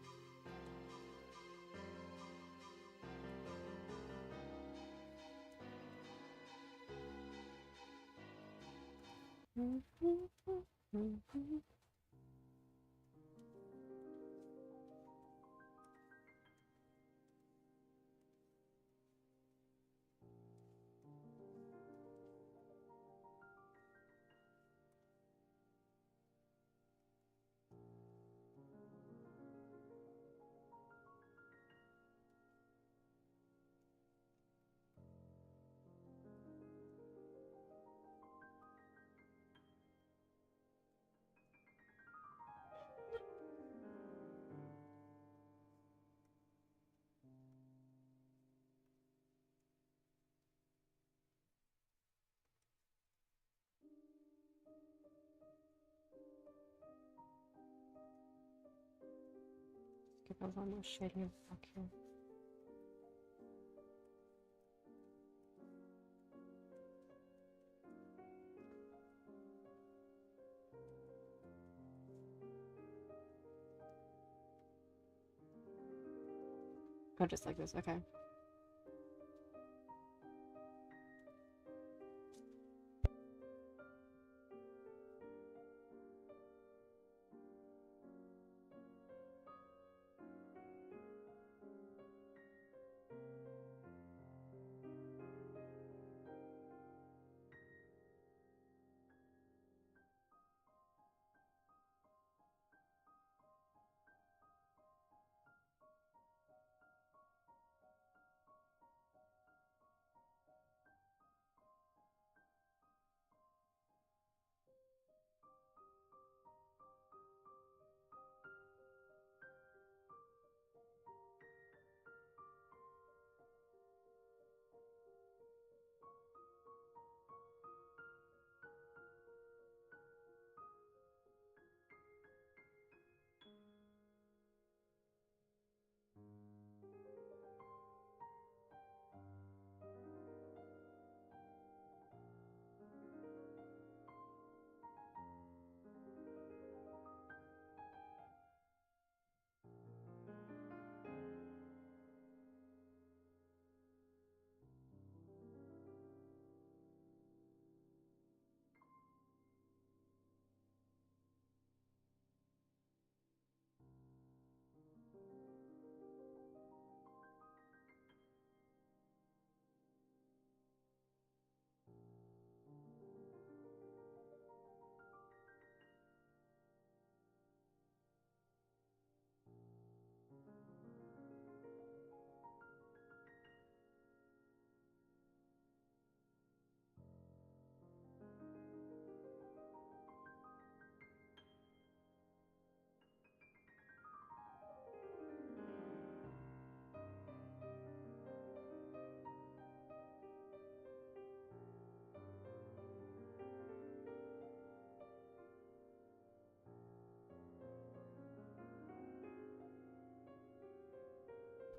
Get those on those shading back here. Oh, just like this, okay.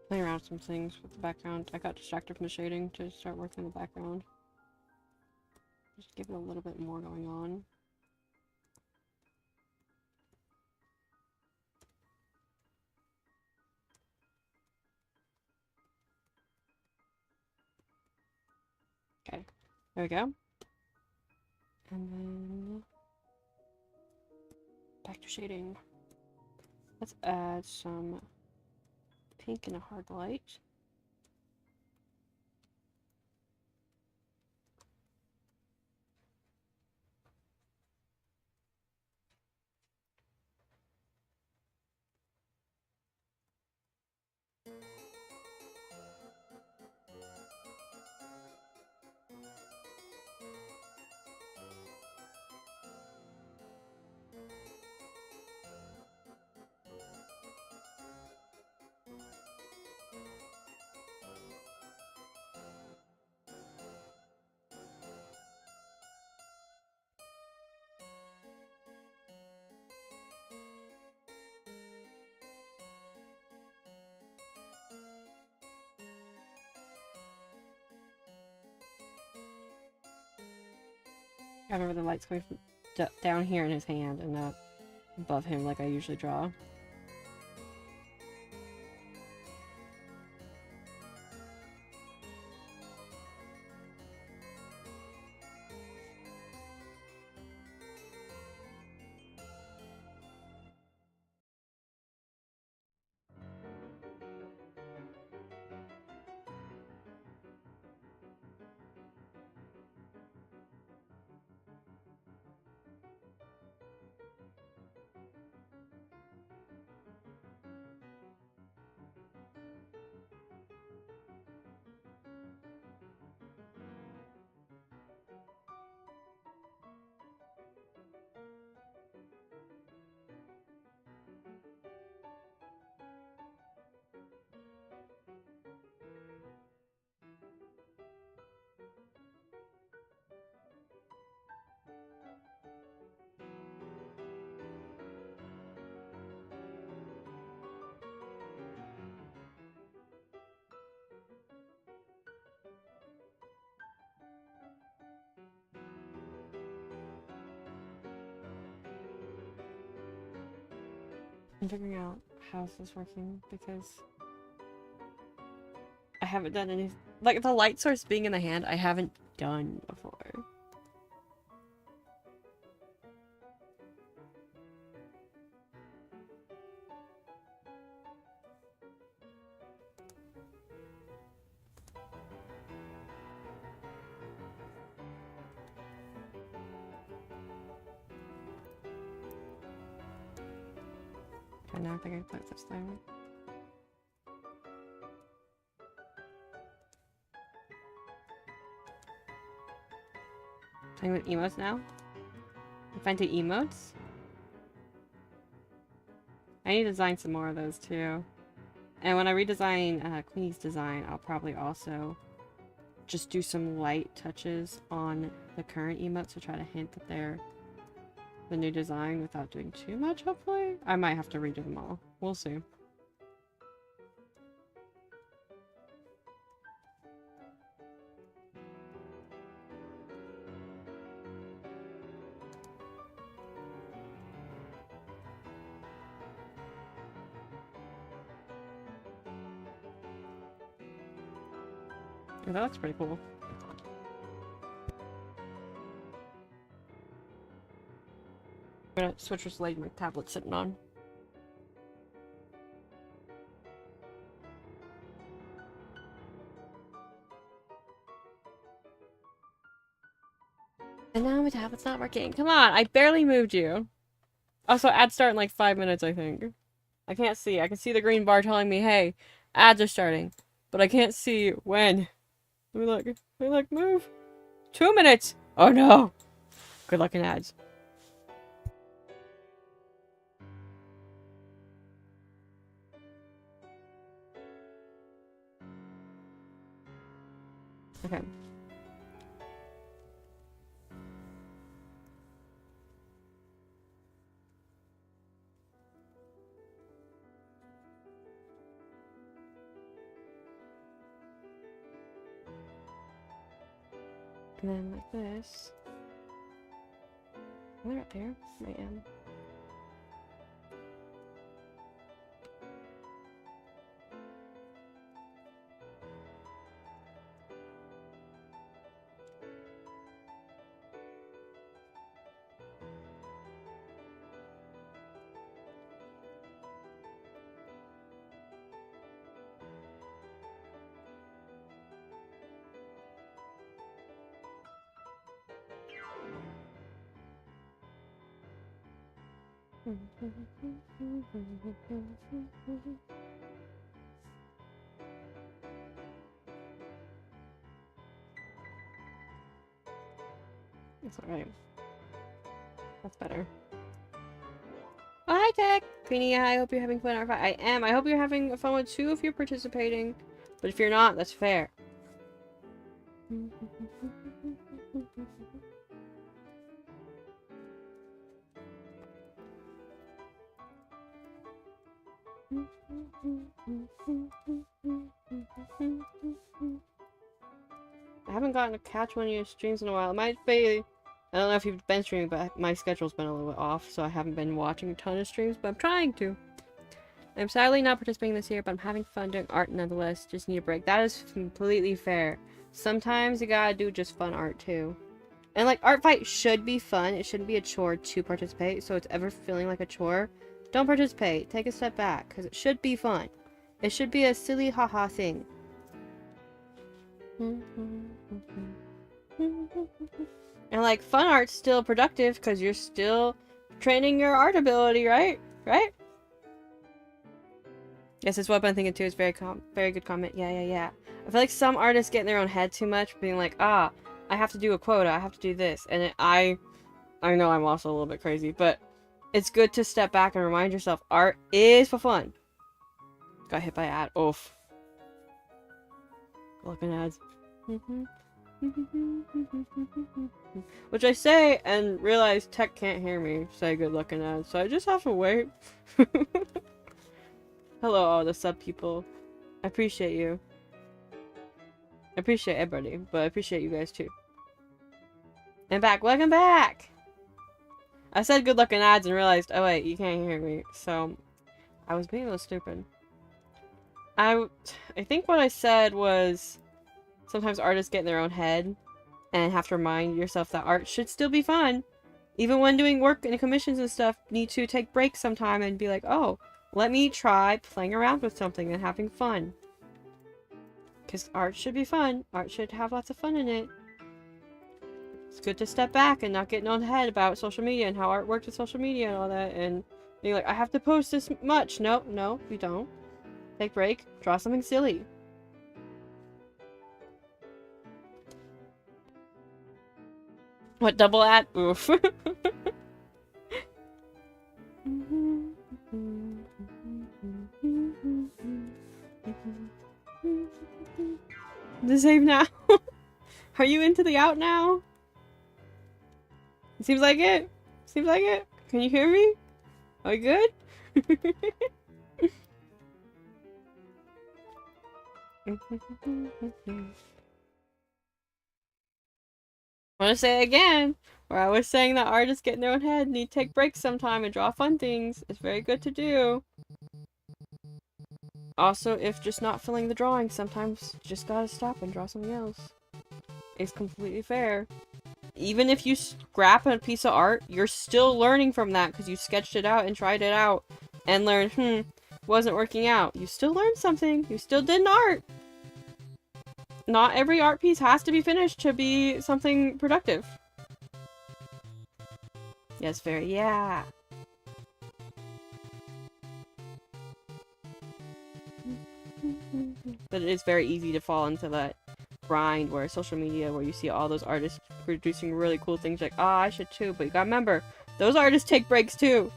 Playing around with some things with the background. I got distracted from the shading to start working on the background. Just give it a little bit more going on. Okay, there we go. And then back to shading. Let's add some pink and a hard light. I remember the light's coming from down here in his hand and not above him like I usually draw. I'm figuring out how this is working because I haven't done any, like the light source being in the hand, I haven't done before. Okay, now I think I put this thing. Playing with emotes now? If I do emotes? I need to design some more of those too. And when I redesign Queenie's design, I'll probably also just do some light touches on the current emotes to try to hint that they're the new design without doing too much, hopefully. I might have to redo them all. We'll see. Oh, that looks pretty cool. I'm gonna switch which leg my tablet's sitting on. And now my tablet's not working. Come on, I barely moved you. Also, ads start in like 5 minutes, I think. I can't see. I can see the green bar telling me, hey, ads are starting. But I can't see when. Let me look. Let me look. Move. 2 minutes. Oh no. Good luck in ads. Okay. And then like this. Am I right there? I am. That's alright. That's better. Oh, hi, Tech! Queenie, I hope you're having fun at Artfight. I am. I hope you're having fun with too if you're participating. But if you're not, that's fair. I haven't gotten to catch one of your streams in a while. It might be... I don't know if you've been streaming, but my schedule's been a little bit off, so I haven't been watching a ton of streams, but I'm trying to. I'm sadly not participating this year, but I'm having fun doing art nonetheless. Just need a break. That is completely fair. Sometimes you gotta do just fun art, too. And, like, Artfight should be fun. It shouldn't be a chore to participate, so it's ever feeling like a chore. Don't participate. Take a step back, because it should be fun. It should be a silly haha thing. And like fun art's still productive because you're still training your art ability, right? Right? Yes, that's what I've been thinking too. It's very good comment. Yeah. I feel like some artists get in their own head too much, being like, I have to do a quota, I have to do this, and I know I'm also a little bit crazy, but it's good to step back and remind yourself art is for fun. Got hit by an ad. Oof. Looking ads. Which I say and realize Tech can't hear me say good looking ads, so I just have to wait. Hello all the sub people. I appreciate you. I appreciate everybody, but I appreciate you guys too. And back, welcome back! I said good looking ads and realized, oh wait, you can't hear me, so I was being a little stupid. I think what I said was sometimes artists get in their own head and have to remind yourself that art should still be fun. Even when doing work and commissions and stuff, need to take breaks sometime and be like, oh, let me try playing around with something and having fun. Because art should be fun. Art should have lots of fun in it. It's good to step back and not get in your own head about social media and how art works with social media and all that. And being like, I have to post this much. No, you don't. Take a break. Draw something silly. What, double ad? Oof. The save now? Are you into the out now? Seems like it. Seems like it. Can you hear me? Are you good? I want to say it again, where I was saying that artists get in their own head, need to take breaks sometime and draw fun things. It's very good to do. Also, if just not feeling the drawing, sometimes you just gotta stop and draw something else. It's completely fair. Even if you scrap a piece of art, you're still learning from that because you sketched it out and tried it out and learned, wasn't working out. You still learned something. You still did an art. Not every art piece has to be finished to be something productive. Yes, very, yeah. But it is very easy to fall into that grind where social media, where you see all those artists producing really cool things like, I should too, but you gotta remember, those artists take breaks too.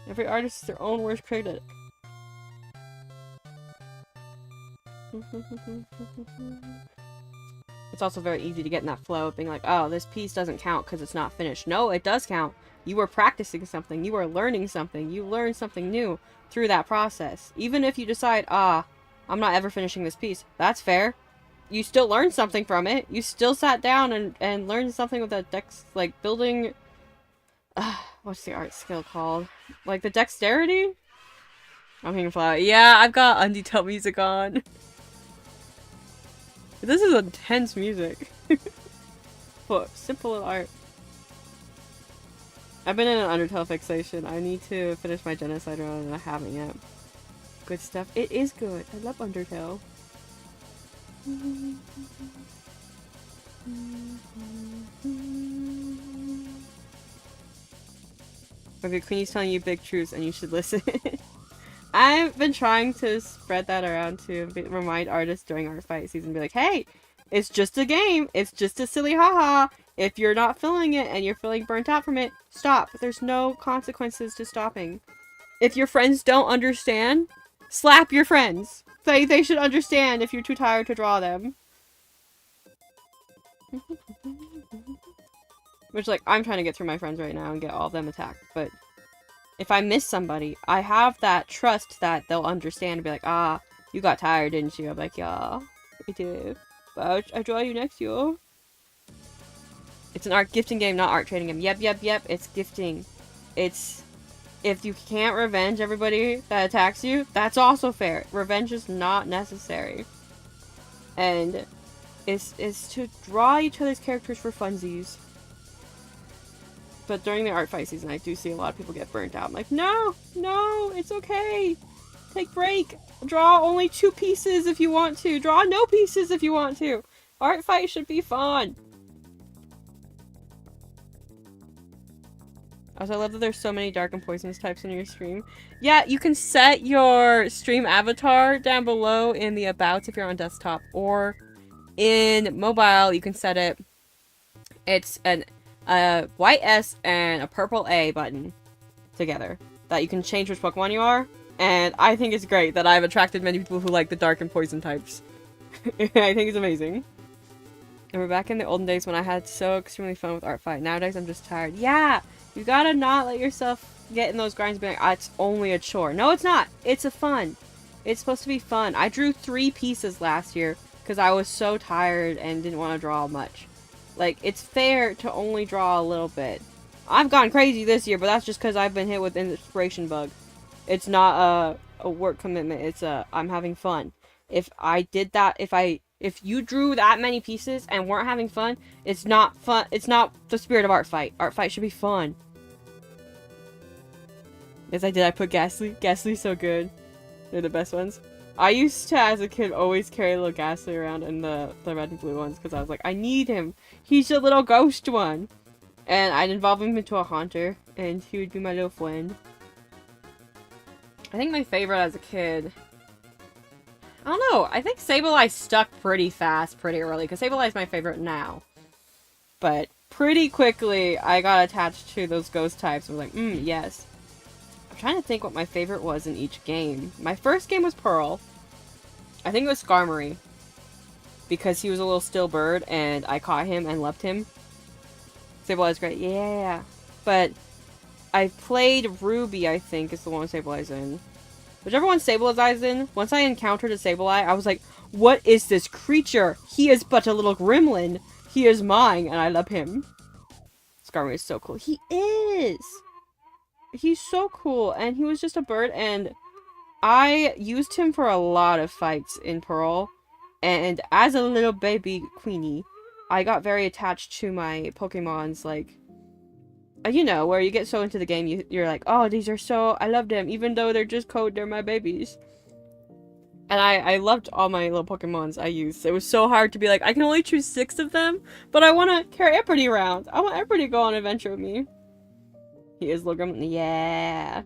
Every artist is their own worst critic. It's also very easy to get in that flow of being like, oh, this piece doesn't count because it's not finished. No, it does count. You were practicing something. You were learning something. You learned something new through that process. Even if you decide, I'm not ever finishing this piece. That's fair. you still learned something from it. You still sat down and learned something with that dex, like building, what's the art skill called? Like the dexterity? I'm thinking flower. Yeah, I've got undetailed music on. This is intense music. But simple little art. I've been in an Undertale fixation. I need to finish my Genocide run and I haven't yet. Good stuff. It is good. I love Undertale. Maybe Queenie's telling you big truths and you should listen. I've been trying to spread that around to remind artists during Artfight season. Be like, hey, it's just a game. It's just a silly haha. If you're not feeling it and you're feeling burnt out from it, stop. There's no consequences to stopping. If your friends don't understand, slap your friends. They should understand if you're too tired to draw them. Which, like, I'm trying to get through my friends right now and get all of them attacked, but if I miss somebody, I have that trust that they'll understand and be like, ah, you got tired, didn't you? I'm like, yeah, I did. But I'll draw you next year. It's an art gifting game, not art trading game. Yep, it's gifting. It's, if you can't revenge everybody that attacks you, that's also fair. Revenge is not necessary. And it's to draw each other's characters for funsies. But during the Artfight season, I do see a lot of people get burnt out. I'm like, no, it's okay. Take break. Draw only 2 pieces if you want to. Draw no pieces if you want to. Artfight should be fun. Also, I love that there's so many dark and poisonous types in your stream. Yeah, you can set your stream avatar down below in the about if you're on desktop. Or in mobile, you can set it. It's a white S and a purple A button together that you can change which Pokemon you are, and I think it's great that I've attracted many people who like the dark and poison types. I think it's amazing. And we're back in the olden days when I had so extremely fun with Artfight. Nowadays I'm just tired. Yeah, you gotta not let yourself get in those grinds being like, ah, it's only a chore. No, it's not. It's a fun. It's supposed to be fun. I drew 3 pieces last year because I was so tired and didn't want to draw much. Like, it's fair to only draw a little bit. I've gone crazy this year, but that's just because I've been hit with an inspiration bug. It's not a work commitment. It's I'm having fun. If I did that, if you drew that many pieces and weren't having fun, it's not fun. It's not the spirit of Artfight. Artfight should be fun. Yes, I did. I put Ghastly. Ghastly's so good. They're the best ones. I used to, as a kid, always carry a little Ghastly around in the red and blue ones because I was like, I need him. He's a little ghost one. And I'd involve him into a haunter, and he would be my little friend. I think my favorite as a kid... I don't know. I think Sableye stuck pretty fast, pretty early, because Sableye is my favorite now. But pretty quickly, I got attached to those ghost types. I was like, yes. I'm trying to think what my favorite was in each game. My first game was Pearl. I think it was Skarmory. Because he was a little still bird, and I caught him and loved him. Sableye is great. Yeah. But I played Ruby, I think, is the one Sableye's in. Whichever one Sableye's in, once I encountered a Sableye, I was like, what is this creature? He is but a little gremlin. He is mine, and I love him. Skarmory is so cool. He is! He's so cool, and he was just a bird, and I used him for a lot of fights in Pearl. And as a little baby Queenie, I got very attached to my Pokemons, like... you know, where you get so into the game, you're like, oh, these are so... I love them, even though they're just code, they're my babies. And I loved all my little Pokemons I used. It was so hard to be like, I can only choose 6 of them, but I want to carry everybody around. I want everybody to go on an adventure with me. He is little Gremlin. Yeah.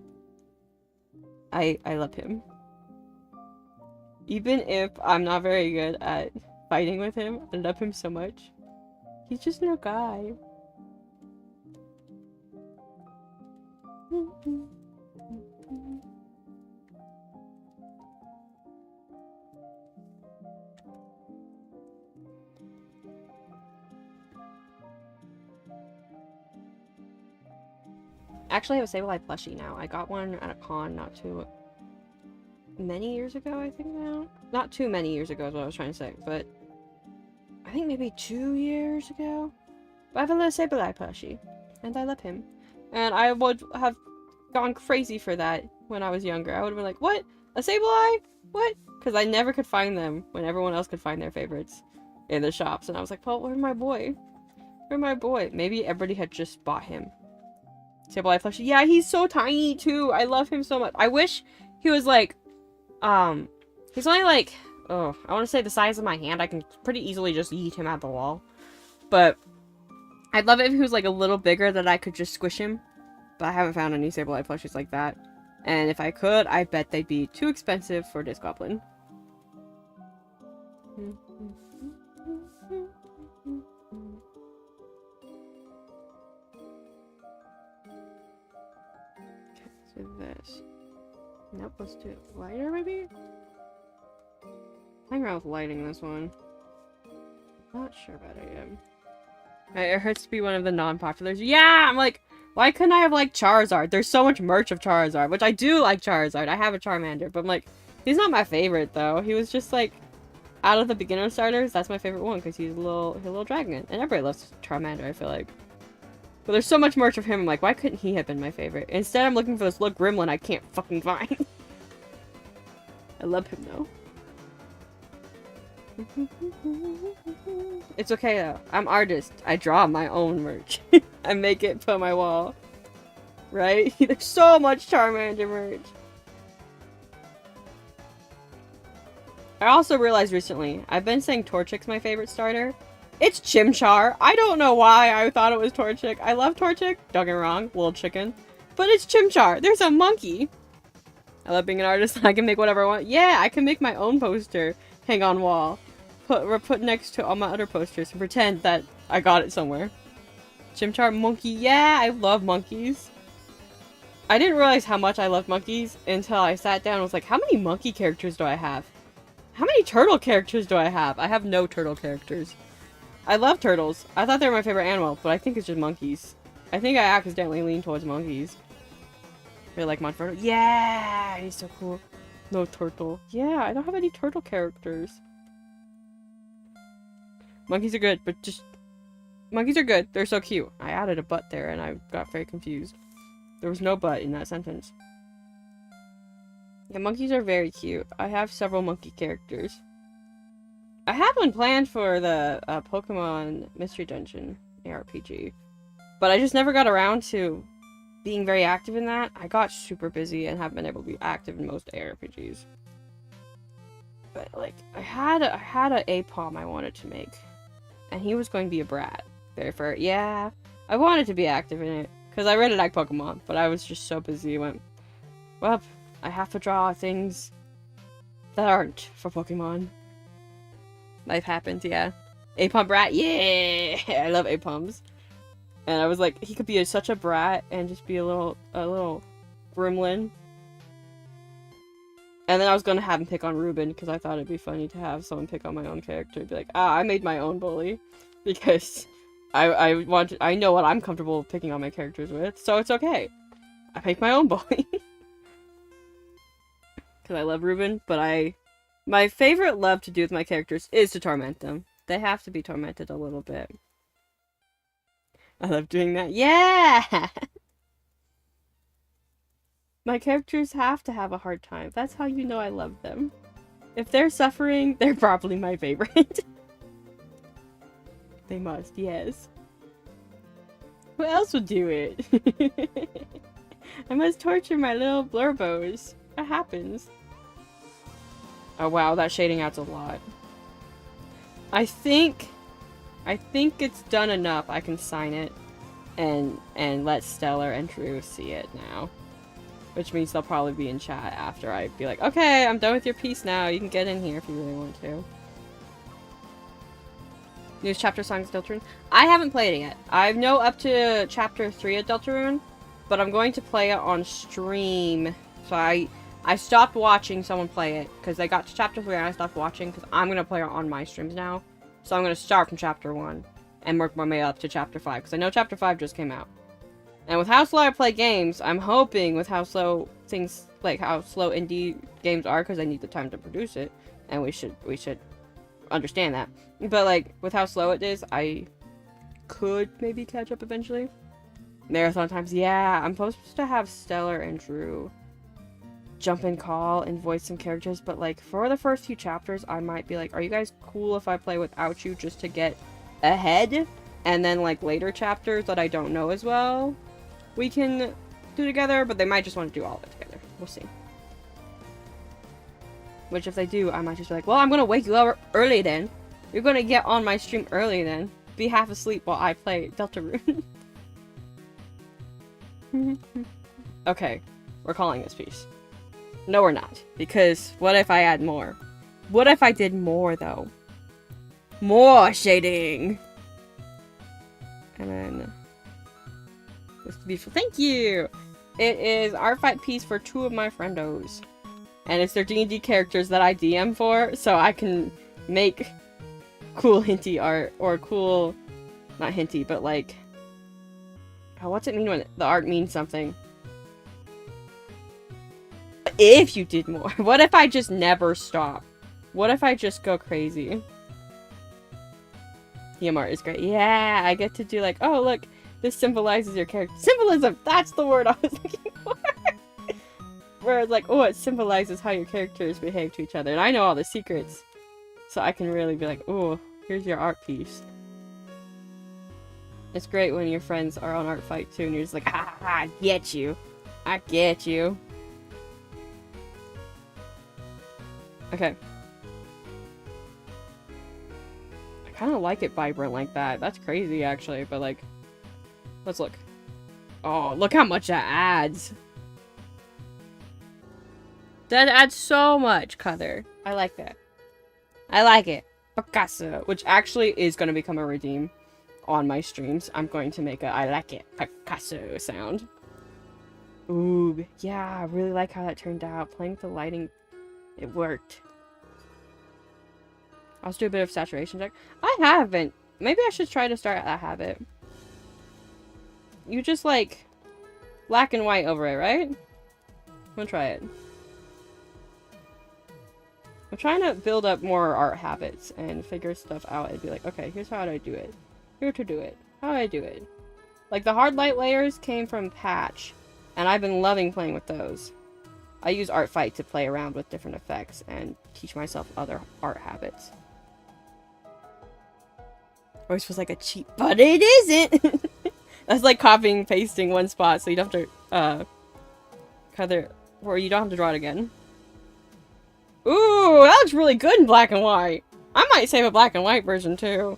I love him. Even if I'm not very good at fighting with him, I love him so much. He's just a little guy. Actually, I have a Sableye plushie now. I got one at a con not too many years ago, I think now. Not too many years ago is what I was trying to say, but I think maybe 2 years ago. But I have a little Sableye plushie, and I love him. And I would have gone crazy for that when I was younger. I would have been like, what? A Sableye? What? Because I never could find them when everyone else could find their favorites in the shops. And I was like, well, where's my boy? Where's my boy? Maybe everybody had just bought him. Sableye plushie. Yeah, he's so tiny too. I love him so much. I wish he was like, he's only like, oh, I want to say the size of my hand. I can pretty easily just yeet him at the wall. But I'd love it if he was like a little bigger that I could just squish him. But I haven't found any Sableye plushies like that. And if I could, I bet they'd be too expensive for this goblin. Okay, so this. Nope, let's do it lighter maybe? Playing around with lighting this one. Not sure about it yet. It hurts to be one of the non-populars. Yeah! I'm like, why couldn't I have, like, Charizard? There's so much merch of Charizard, which I do like Charizard. I have a Charmander, but I'm like, he's not my favorite, though. He was just, like, out of the beginner starters, that's my favorite one, because he's a little dragon. And everybody loves Charmander, I feel like. But there's so much merch of him, I'm like, why couldn't he have been my favorite? Instead, I'm looking for this little gremlin I can't fucking find. I love him, though. It's okay though. I'm artist. I draw my own merch. I make it put on my wall. Right? There's so much Charmander merch. I also realized recently, I've been saying Torchic's my favorite starter. It's Chimchar. I don't know why I thought it was Torchic. I love Torchic. Don't get me wrong. Little chicken. But it's Chimchar. There's a monkey. I love being an artist. I can make whatever I want. Yeah, I can make my own poster. Hang on wall. Put next to all my other posters and pretend that I got it somewhere. Chimchar monkey. Yeah, I love monkeys. I didn't realize how much I loved monkeys until I sat down and was like, how many monkey characters do I have? How many turtle characters do I have? I have no turtle characters. I love turtles. I thought they were my favorite animal, but I think it's just monkeys. I think I accidentally leaned towards monkeys. You're like Monferno. Yeah, he's so cool. No turtle. Yeah, I don't have any turtle characters. Monkeys are good, but just... Monkeys are good. They're so cute. I added a butt there and I got very confused. There was no butt in that sentence. Yeah, monkeys are very cute. I have several monkey characters. I had one planned for the Pokemon Mystery Dungeon ARPG. But I just never got around to being very active in that. I got super busy and haven't been able to be active in most ARPGs. But, like, I had a Apom I wanted to make. And he was going to be a brat. Yeah, I wanted to be active in it. Because I really like Pokemon, but I was just so busy. I went, well, I have to draw things that aren't for Pokemon. Life happens, yeah. Apom brat, yeah! I love Apoms. And I was like, he could be such a brat and just be a little gremlin. And then I was gonna have him pick on Ruben because I thought it'd be funny to have someone pick on my own character. Be like, I made my own bully because I know what I'm comfortable picking on my characters with, so it's okay. I pick my own bully because I love Ruben. But my favorite love to do with my characters is to torment them. They have to be tormented a little bit. I love doing that. Yeah. My characters have to have a hard time. That's how you know I love them. If they're suffering, they're probably my favorite. They must, yes. Who else would do it? I must torture my little blurbos. That happens. Oh wow, that shading adds a lot. I think it's done enough. I can sign it and let Stellar and Drew see it now. Which means they'll probably be in chat after I be like, okay, I'm done with your piece now. You can get in here if you really want to. News chapter songs Deltarune. I haven't played it yet. I know up to chapter 3 of Deltarune, but I'm going to play it on stream. So I stopped watching someone play it because they got to chapter 3 and I stopped watching because I'm going to play it on my streams now. So I'm going to start from chapter 1 and work my way up to chapter 5 because I know chapter 5 just came out. And with how slow I play games, I'm hoping with how slow things, like how slow indie games are, because I need the time to produce it, and we should understand that. But like with how slow it is, I could maybe catch up eventually. Marathon times, yeah. I'm supposed to have Stellar and Drew jump in call and voice some characters, but like for the first few chapters, I might be like, are you guys cool if I play without you just to get ahead? And then like later chapters that I don't know as well, we can do together, but they might just want to do all of it together. We'll see. Which if they do, I might just be like, well, I'm gonna wake you up early then. You're gonna get on my stream early then. Be half asleep while I play Deltarune. Okay, we're calling this piece. No, we're not. Because what if I add more? What if I did more, though? More shading! And then... this is beautiful. Thank you! It is Artfight piece for 2 of my friendos. And it's their D&D characters that I DM for, so I can make cool hinty art. Or cool... not hinty, but like... oh, what's it mean when the art means something? If you did more. What if I just never stop? What if I just go crazy? art is great. Yeah, I get to do like, oh look, this symbolizes your character. Symbolism! That's the word I was looking for! Where it's like, oh, it symbolizes how your characters behave to each other. And I know all the secrets. So I can really be like, oh, here's your art piece. It's great when your friends are on Artfight too, and you're just like, ha ha ha, I get you. I get you. Okay. I kind of like it vibrant like that. That's crazy, actually, but like... let's look. Oh, look how much that adds. That adds so much color. I like that. I like it. Picasso. Which actually is going to become a redeem on my streams. I'm going to make a I like it Picasso sound. Ooh, yeah, I really like how that turned out. Playing with the lighting, it worked. I'll just do a bit of saturation check. I haven't. Maybe I should try to start that habit. You just like black and white over it, right? I'm gonna try it. I'm trying to build up more art habits and figure stuff out and be like, okay, here's how I do it. Here to do it. How do I do it? Like the hard light layers came from Patch, and I've been loving playing with those. I use Artfight to play around with different effects and teach myself other art habits. Always feels like a cheat, but it isn't! That's like copying and pasting one spot, so you don't have to, color, or you don't have to draw it again. Ooh, that looks really good in black and white. I might save a black and white version too.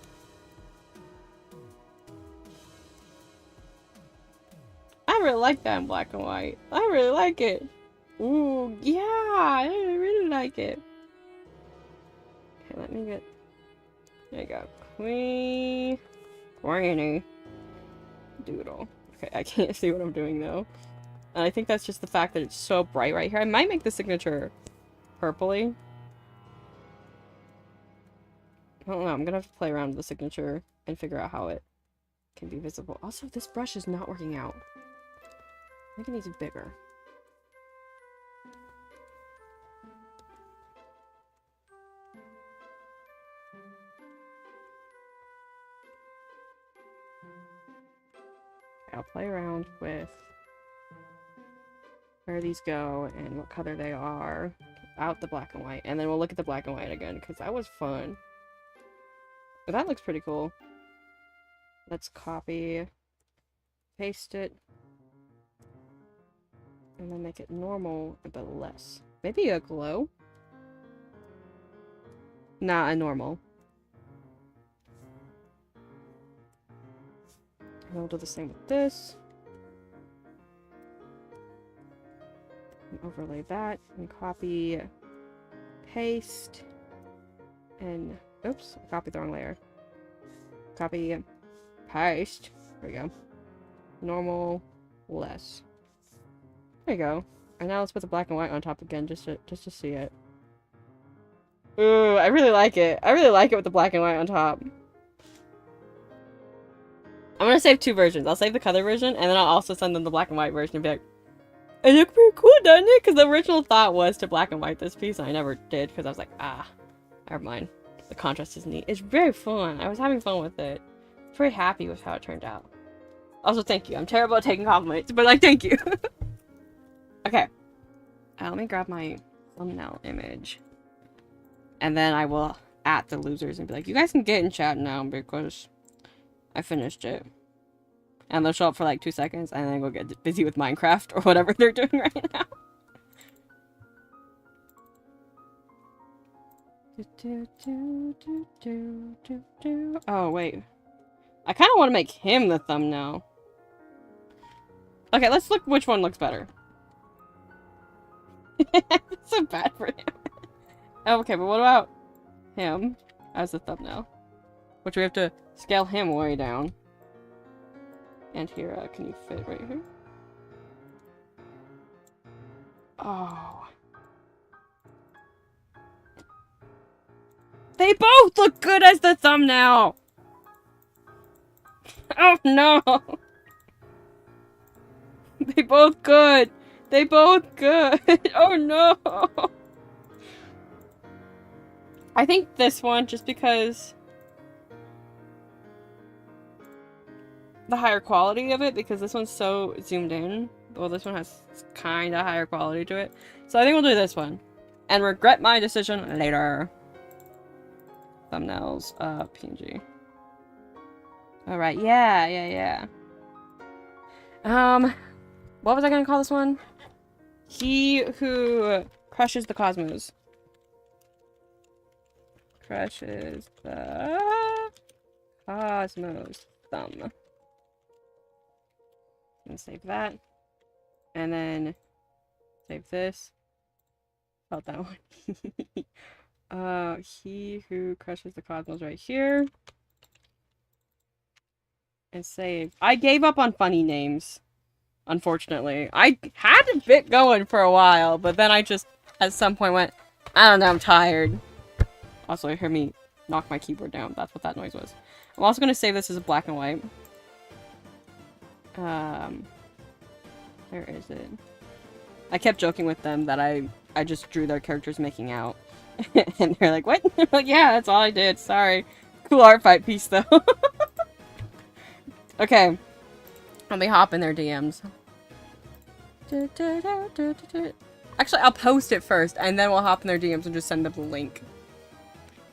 I really like that in black and white. I really like it. Ooh, yeah, I really like it. Okay, let me get... there you go. Queenie. Doodle. Okay, I can't see what I'm doing though. And I think that's just the fact that it's so bright right here. I might make the signature purpley. I don't know, I'm gonna have to play around with the signature and figure out how it can be visible. Also, this brush is not working out. I think it needs it bigger. I'll play around with where these go and what color they are out the black and white, and then we'll look at the black and white again because that was fun. But that looks pretty cool. Let's copy, paste it, and then make it normal but less. Maybe a glow? Nah, a normal. And we'll do the same with this. And overlay that and copy, paste, and oops, I copied the wrong layer. Copy, paste. There we go. Normal, less. There you go. And now let's put the black and white on top again, just to see it. Ooh, I really like it. I really like it with the black and white on top. I'm gonna save 2 versions. I'll save the color version, and then I'll also send them the black and white version and be like, it looks pretty cool, doesn't it? Because the original thought was to black and white this piece, and I never did, because I was like, ah, never mind. The contrast is neat. It's very fun. I was having fun with it. Pretty happy with how it turned out. Also, thank you. I'm terrible at taking compliments, but like, thank you. Okay. Let me grab my thumbnail image. And then I will at the losers and be like, you guys can get in chat now because I finished it. And they'll show up for like 2 seconds and then go get busy with Minecraft or whatever they're doing right now. Oh, wait. I kind of want to make him the thumbnail. Okay, let's look which one looks better. It's so bad for him. Okay, but what about him as the thumbnail? Which we have to scale him way down. And here, can you fit right here? Oh. They both look good as the thumbnail! Oh no! They both good! They both good! Oh no! I think this one, just because the higher quality of it, because this one's so zoomed in. Well, this one has kind of higher quality to it. So I think we'll do this one. And regret my decision later. Thumbnails, PNG. Alright, yeah. What was I gonna call this one? He who crushes the cosmos. Crushes the cosmos. Thumb. And save that. And then save this. Felt that one. He who crushes the cosmos right here. And save. I gave up on funny names. Unfortunately. I had a bit going for a while, but then I just at some point went, I don't know, I'm tired. Also, you hear me knock my keyboard down. That's what that noise was. I'm also gonna save this as a black and white. Where is it? I kept joking with them that I just drew their characters making out. And they're like, what? I'm like, yeah, that's all I did. Sorry. Cool Artfight piece, though. Okay. Let me hop in their DMs. Actually, I'll post it first, and then we'll hop in their DMs and just send them the link.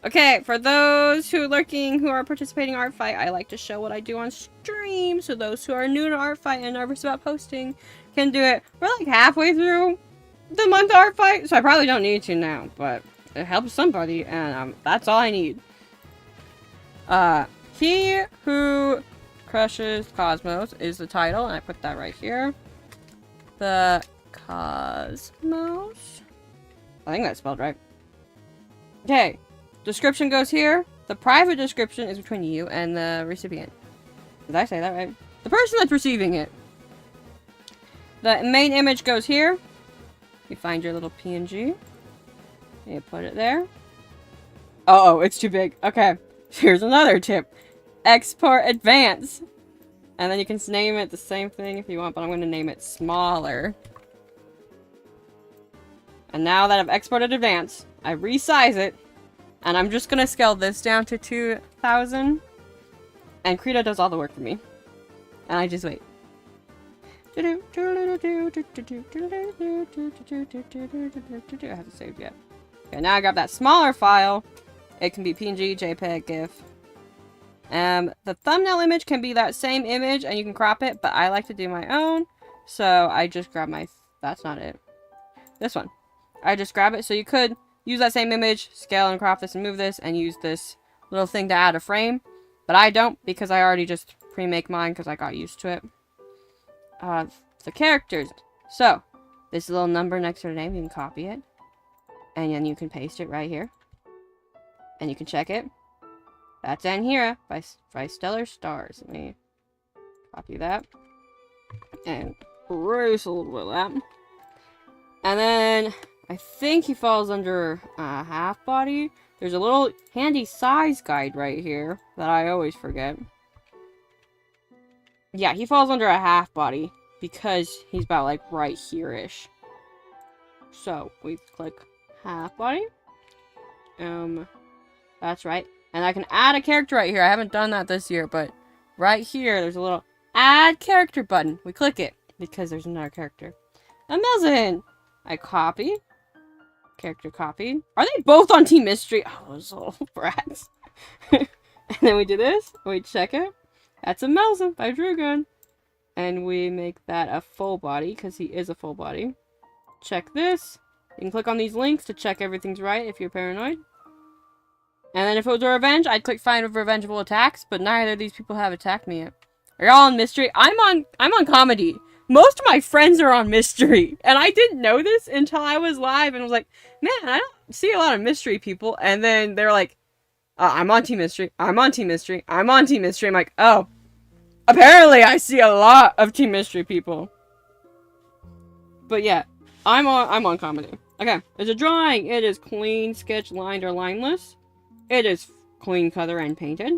Okay, for those who are lurking, who are participating in Artfight, I like to show what I do on stream, so those who are new to Artfight and nervous about posting can do it. We're like halfway through the month of Artfight, so I probably don't need to now, but it helps somebody, and that's all I need. He who crushes cosmos is the title, and I put that right here. The cosmos. I think that's spelled right. Okay. Description goes here. The private description is between you and the recipient. Did I say that right? The person that's receiving it. The main image goes here. You find your little PNG. You put it there. Oh, it's too big. Okay. Here's another tip. Export advance. And then you can name it the same thing if you want, but I'm going to name it smaller. And now that I've exported advance, I resize it. And I'm just gonna scale this down to 2000. And Krita does all the work for me. And I just wait. I haven't saved yet. Okay, now I grab that smaller file. It can be PNG, JPEG, GIF. The thumbnail image can be that same image and you can crop it, but I like to do my own. So I just grab my... That's not it. This one. I just grab it. So you could use that same image, scale and crop this and move this, and use this little thing to add a frame. But I don't, because I already just pre-make mine, because I got used to it. The characters. So, this little number next to the name, you can copy it. And then you can paste it right here. And you can check it. That's Anhira by Stellar Stars. Let me copy that. And erase a little bit of that. And then... I think he falls under half body. There's a little handy size guide right here that I always forget. Yeah, he falls under a half body because he's about like right here-ish. So we click half body. That's right. And I can add a character right here. I haven't done that this year, but right here, there's a little add character button. We click it because there's another character. Amazing! I copy. Character copied. Are they both on Team Mystery? Oh, those little brats. And then we do this. We check it. That's Amazing by Drugan. And we make that a full body because he is a full body. Check this. You can click on these links to check everything's right if you're paranoid. And then if it was a revenge, I'd click find revengeful attacks, but neither of these people have attacked me yet. Are y'all on mystery? I'm on comedy. Most of my friends are on mystery. And I didn't know this until I was live and was like, man, I don't see a lot of mystery people. And then they're like, I'm on Team Mystery. I'm on Team Mystery. I'm on Team Mystery. I'm like, oh, apparently I see a lot of Team Mystery people. But yeah, I'm on comedy. Okay, there's a drawing. It is clean, sketch, lined, or lineless. It is clean color and painted.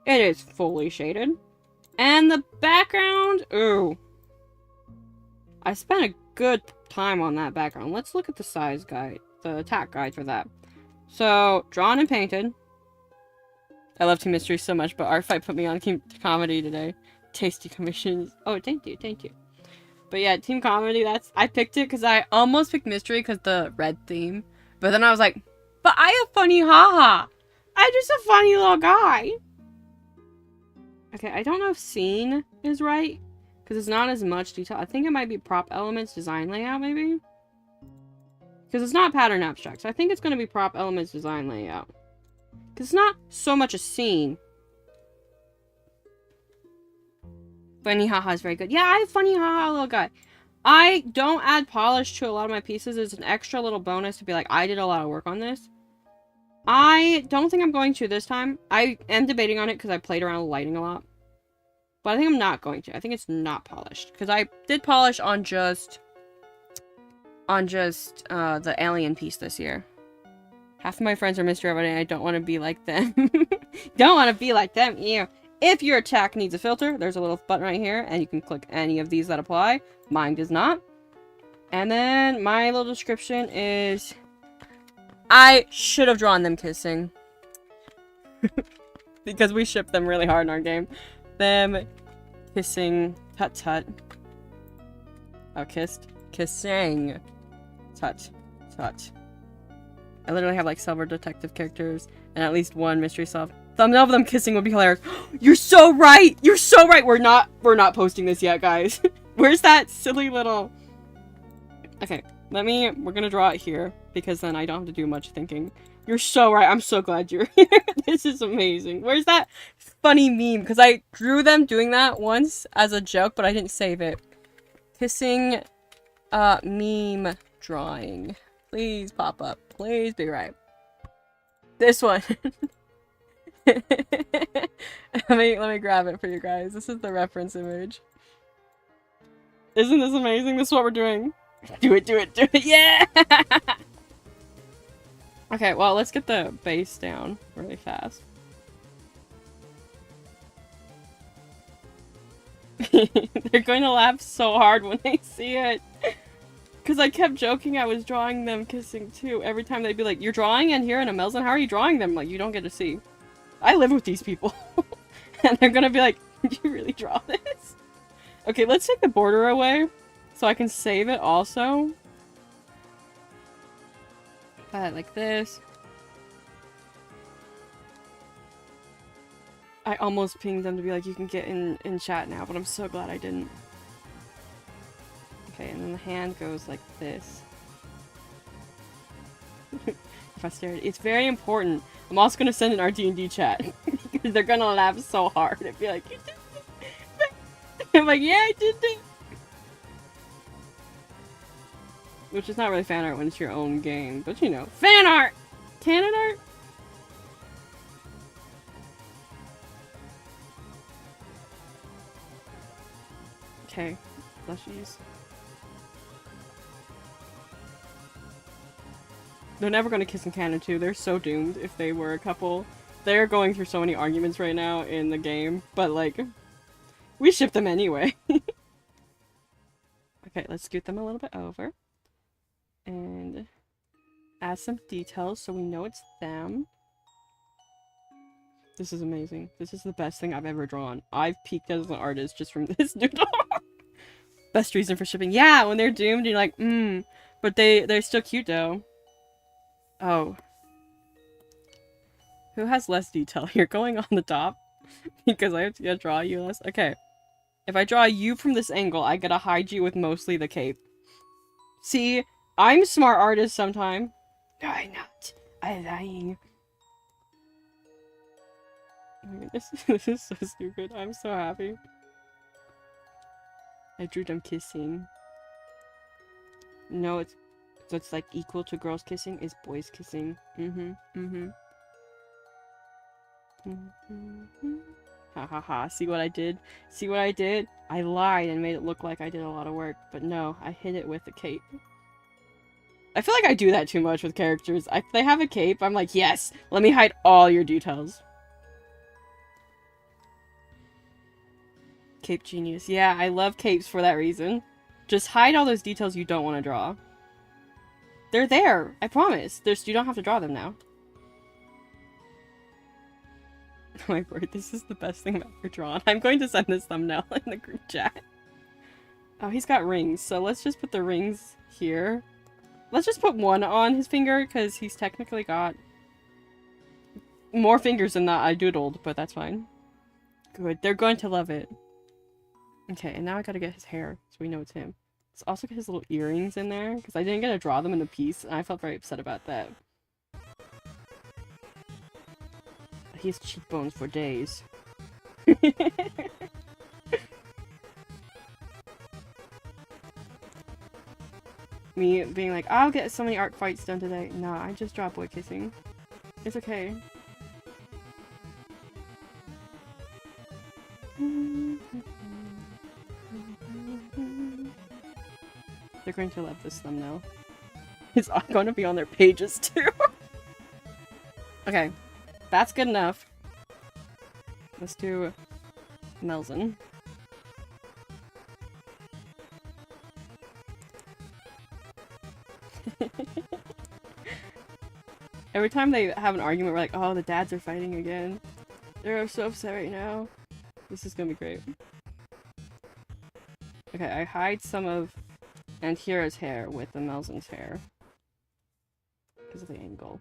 It is fully shaded. And the background, ooh. I spent a good time on that background. Let's look at the size guide, the attack guide for that. So, drawn and painted. I love Team Mystery so much, but Artfight put me on Team Comedy today. Tasty commissions. Oh, thank you, thank you. But yeah, Team Comedy, I picked it because I almost picked Mystery because the red theme. But then I was like, but I have funny haha. I'm just a funny little guy. Okay, I don't know if scene is right. Because it's not as much detail. I think it might be prop elements, design layout, maybe? Because it's not pattern abstract. So I think it's going to be prop elements, design layout. Because it's not so much a scene. Funny haha is very good. Yeah, I have funny haha little guy. I don't add polish to a lot of my pieces. It's an extra little bonus to be like, I did a lot of work on this. I don't think I'm going to this time. I am debating on it because I played around with lighting a lot. But I think I'm not going to. I think it's not polished. Because I did polish on just the alien piece this year. Half of my friends are mystery everybody and I don't want to be like them. Don't want to be like them. Ew. If your attack needs a filter, there's a little button right here. And you can click any of these that apply. Mine does not. And then my little description is... I should have drawn them kissing. Because we ship them really hard in our game. Them kissing. Tut tut. Oh, kissed. Kissing. Tut. Tut. I literally have like several detective characters and at least one mystery solved. Thumbnail of them kissing would be hilarious. You're so right! You're so right! We're not posting this yet, guys. Where's that silly little... Okay, we're gonna draw it here, because then I don't have to do much thinking. You're so right, I'm so glad you're here. This is amazing. Where's that funny meme? Because I drew them doing that once as a joke, but I didn't save it. Kissing, meme drawing. Please pop up. Please be right. This one. let me grab it for you guys. This is the reference image. Isn't this amazing? This is what we're doing. Do it, do it, do it. Yeah! Okay, well, let's get the base down really fast. They're going to laugh so hard when they see it. Because I kept joking I was drawing them kissing too. Every time they'd be like, you're drawing in here in a Melzen? How are you drawing them? Like, you don't get to see. I live with these people. And they're going to be like, did you really draw this? Okay, let's take the border away. So I can save it also. Like this. I almost pinged them to be like, you can get in chat now, but I'm so glad I didn't. Okay, and then the hand goes like this. If I stare at it, it's very important. I'm also gonna send an RD&D chat. Because they're gonna laugh so hard and be like, you did it! I'm like, yeah, I did it! Which is not really fan art when it's your own game, but you know. Fan art! Canon art? Okay, plushies. They're never gonna kiss in canon too. They're so doomed if they were a couple. They're going through so many arguments right now in the game, but like, we ship them anyway. Okay, let's scoot them a little bit over. And add some details so we know it's them. This is amazing. This is the best thing I've ever drawn. I've peaked as an artist just from this doodle. Best reason for shipping. Yeah, when they're doomed, you're like, but they're still cute though. Oh. Who has less detail? You're going on the top? Because I have to draw you less? Okay. If I draw you from this angle, I gotta hide you with mostly the cape. See? I'm a smart artist sometime. No, I'm not. I'm lying. This is so stupid. I'm so happy. I drew them kissing. No, so it's like equal to girls kissing is boys kissing. Ha ha ha. See what I did? See what I did? I lied and made it look like I did a lot of work, but no, I hid it with the cape. I feel like I do that too much with characters. If they have a cape, I'm like, yes, let me hide all your details. Cape genius. Yeah, I love capes for that reason. Just hide all those details you don't want to draw. They're there, I promise. You don't have to draw them now. Oh my word, this is the best thing I've ever drawn. I'm going to send this thumbnail in the group chat. Oh, he's got rings, so let's just put the rings here. Let's just put one on his finger, because he's technically got more fingers than that I doodled, but that's fine. Good, they're going to love it. Okay, and now I gotta get his hair, so we know it's him. Let's also get his little earrings in there, because I didn't get to draw them in the piece, and I felt very upset about that. He has cheekbones for days. Me being like, I'll get so many art fights done today. Nah, I just draw boy kissing. It's okay. They're going to love this thumbnail. It's going to be on their pages too. Okay, that's good enough. Let's do Melzen. Every time they have an argument, we're like, oh, the dads are fighting again. They're so upset right now. This is gonna be great. Okay, I hide some of Antira's hair with the Melzen's hair. Because of the angle.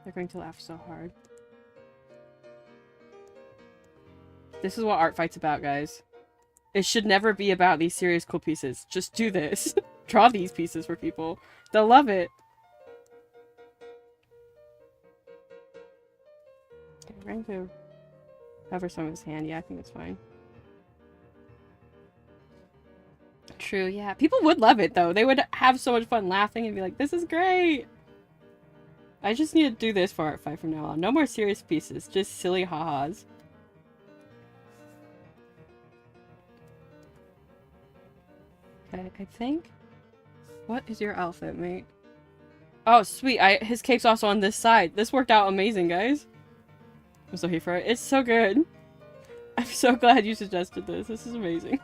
They're going to laugh so hard. This is what Artfight's about, guys. It should never be about these serious cool pieces. Just do this. Draw these pieces for people. They'll love it. Okay, we're going to cover some of his hand. Yeah, I think that's fine. True, yeah. People would love it, though. They would have so much fun laughing and be like, this is great! I just need to do this for Artfight from now on. No more serious pieces. Just silly ha-has. Okay, I think... What is your outfit, mate? Oh, sweet. His cape's also on this side. This worked out amazing, guys. I'm so here for it. It's so good. I'm so glad you suggested this. This is amazing.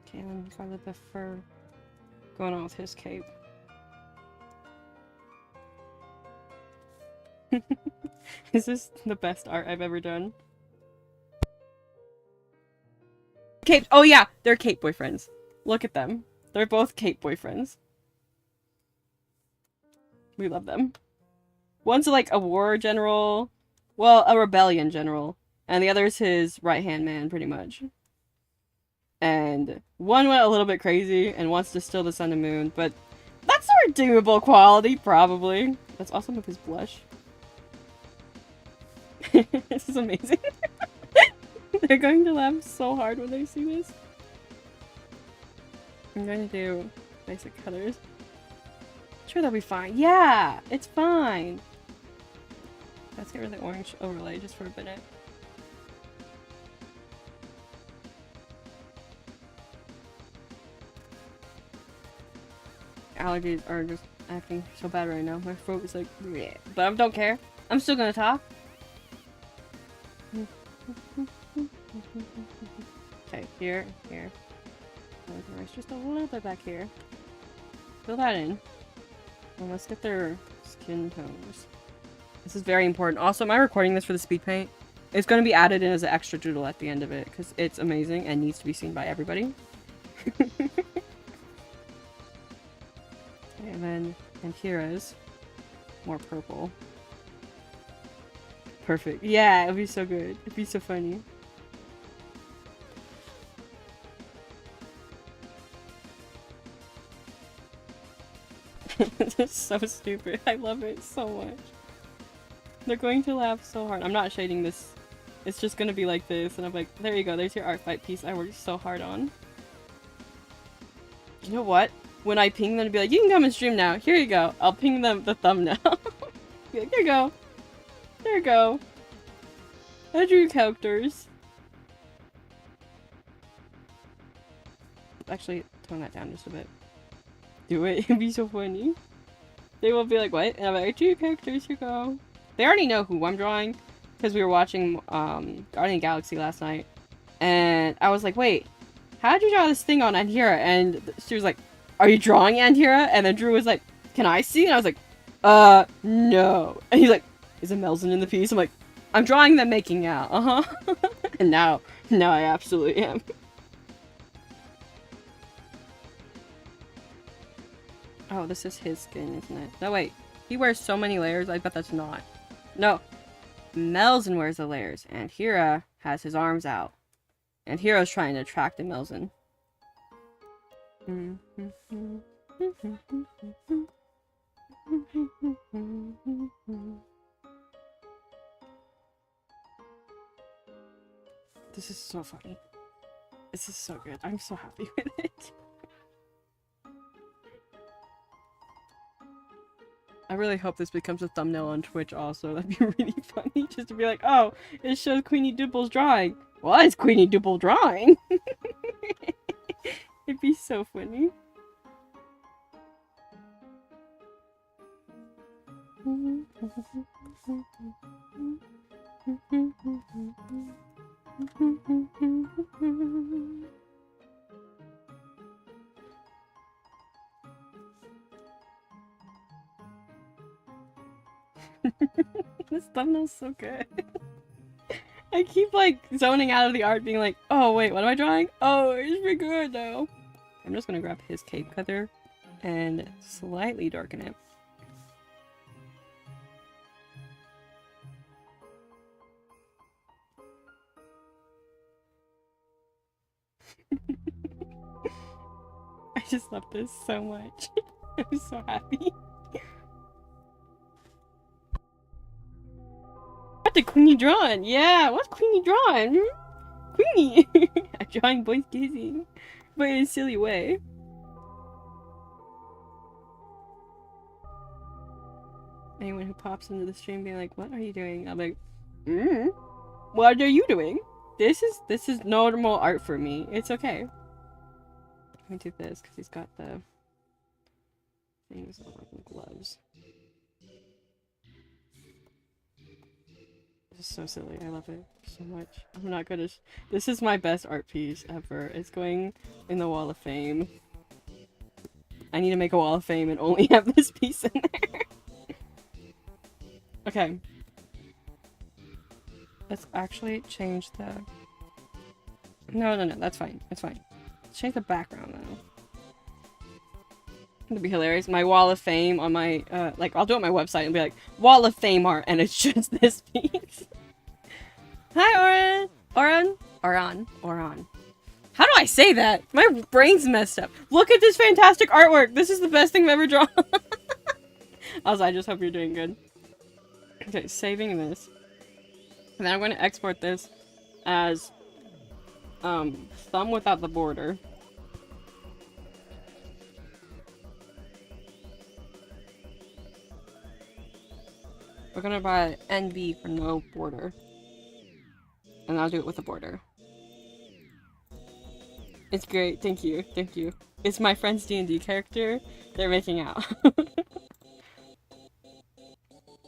Okay, let me find the fur going on with his cape. This is the best art I've ever done. Cape. Oh yeah, they're cape boyfriends. Look at them. They're both cape boyfriends. We love them. One's like a war general. Well, a rebellion general. And the other is his right-hand man, pretty much. And one went a little bit crazy and wants to steal the sun and moon, but that's a redeemable quality, probably. That's awesome with his blush. This is amazing. They're going to laugh so hard when they see this. I'm going to do basic colors. Sure, they'll be fine. Yeah, it's fine. Let's get rid of the orange overlay just for a minute. Allergies are just acting so bad right now. My throat is like, bleh. But I don't care. I'm still gonna talk. Okay, here. There's just a little bit back here. Fill that in. And let's get their skin tones. This is very important. Also, am I recording this for the speed paint? It's going to be added in as an extra doodle at the end of it, because it's amazing and needs to be seen by everybody. And then, and here is more purple. Perfect. Yeah, it'll be so good. It'd be so funny. This is so stupid. I love it so much. They're going to laugh so hard. I'm not shading this. It's just gonna be like this, and I'm like, there you go, there's your Artfight piece I worked so hard on. You know what? When I ping them to be like, you can come and stream now. Here you go. I'll ping them the thumbnail. Be like, there you go. There you go. I drew your characters. Actually, tone that down just a bit. Do it. It'd be so funny. They will be like, what? And I'm like, I drew your characters. Here you go. They already know who I'm drawing because we were watching Guardian of the Galaxy last night. And I was like, wait, how did you draw this thing on Anhira? And she was like, are you drawing Anhira? And then Drew was like, can I see? And I was like, no. And he's like, is it Melzen in the piece? I'm like, I'm drawing them making out. Uh-huh. And now I absolutely am. Oh, this is his skin, isn't it? No, wait. He wears so many layers, I bet that's not. No. Melzen wears the layers, and Hira has his arms out. And Hira's trying to attract the Melzen. This is so funny. This is so good. I'm so happy with it. I really hope this becomes a thumbnail on Twitch also. That'd be really funny. Just to be like, oh, it shows Queenie Doople's drawing. What is Queenie Doople drawing? It'd be so funny. This thumbnail's so good. I keep like zoning out of the art being like, oh wait, what am I drawing? Oh, it's pretty good though. I'm just gonna grab his cape feather and slightly darken it. I just love this so much. I'm so happy. What did Queenie drawing? Yeah, what's Queenie drawing? Hmm? Queenie! I'm drawing boys kissing, but in a silly way. Anyone who pops into the stream being like, what are you doing? I'm like, what are you doing? This is normal art for me. It's okay. Let me do this because he's got the things on the gloves. This is so silly. I love it so much. I'm not gonna. This is my best art piece ever. It's going in the Wall of Fame. I need to make a Wall of Fame and only have this piece in there. Okay. Let's actually change the... No, that's fine. That's fine. Let's change the background, though. It'd be hilarious. My Wall of Fame on my, like, I'll do it on my website and be like, Wall of Fame art, and it's just this piece. Hi, Oran! Oran. How do I say that? My brain's messed up. Look at this fantastic artwork! This is the best thing I've ever drawn! Also, I just hope you're doing good. Okay, saving this. And then I'm going to export this as, thumb without the border. We're gonna buy NB for no border. And I'll do it with a border. It's great, thank you, thank you. It's my friend's D&D character. They're making out.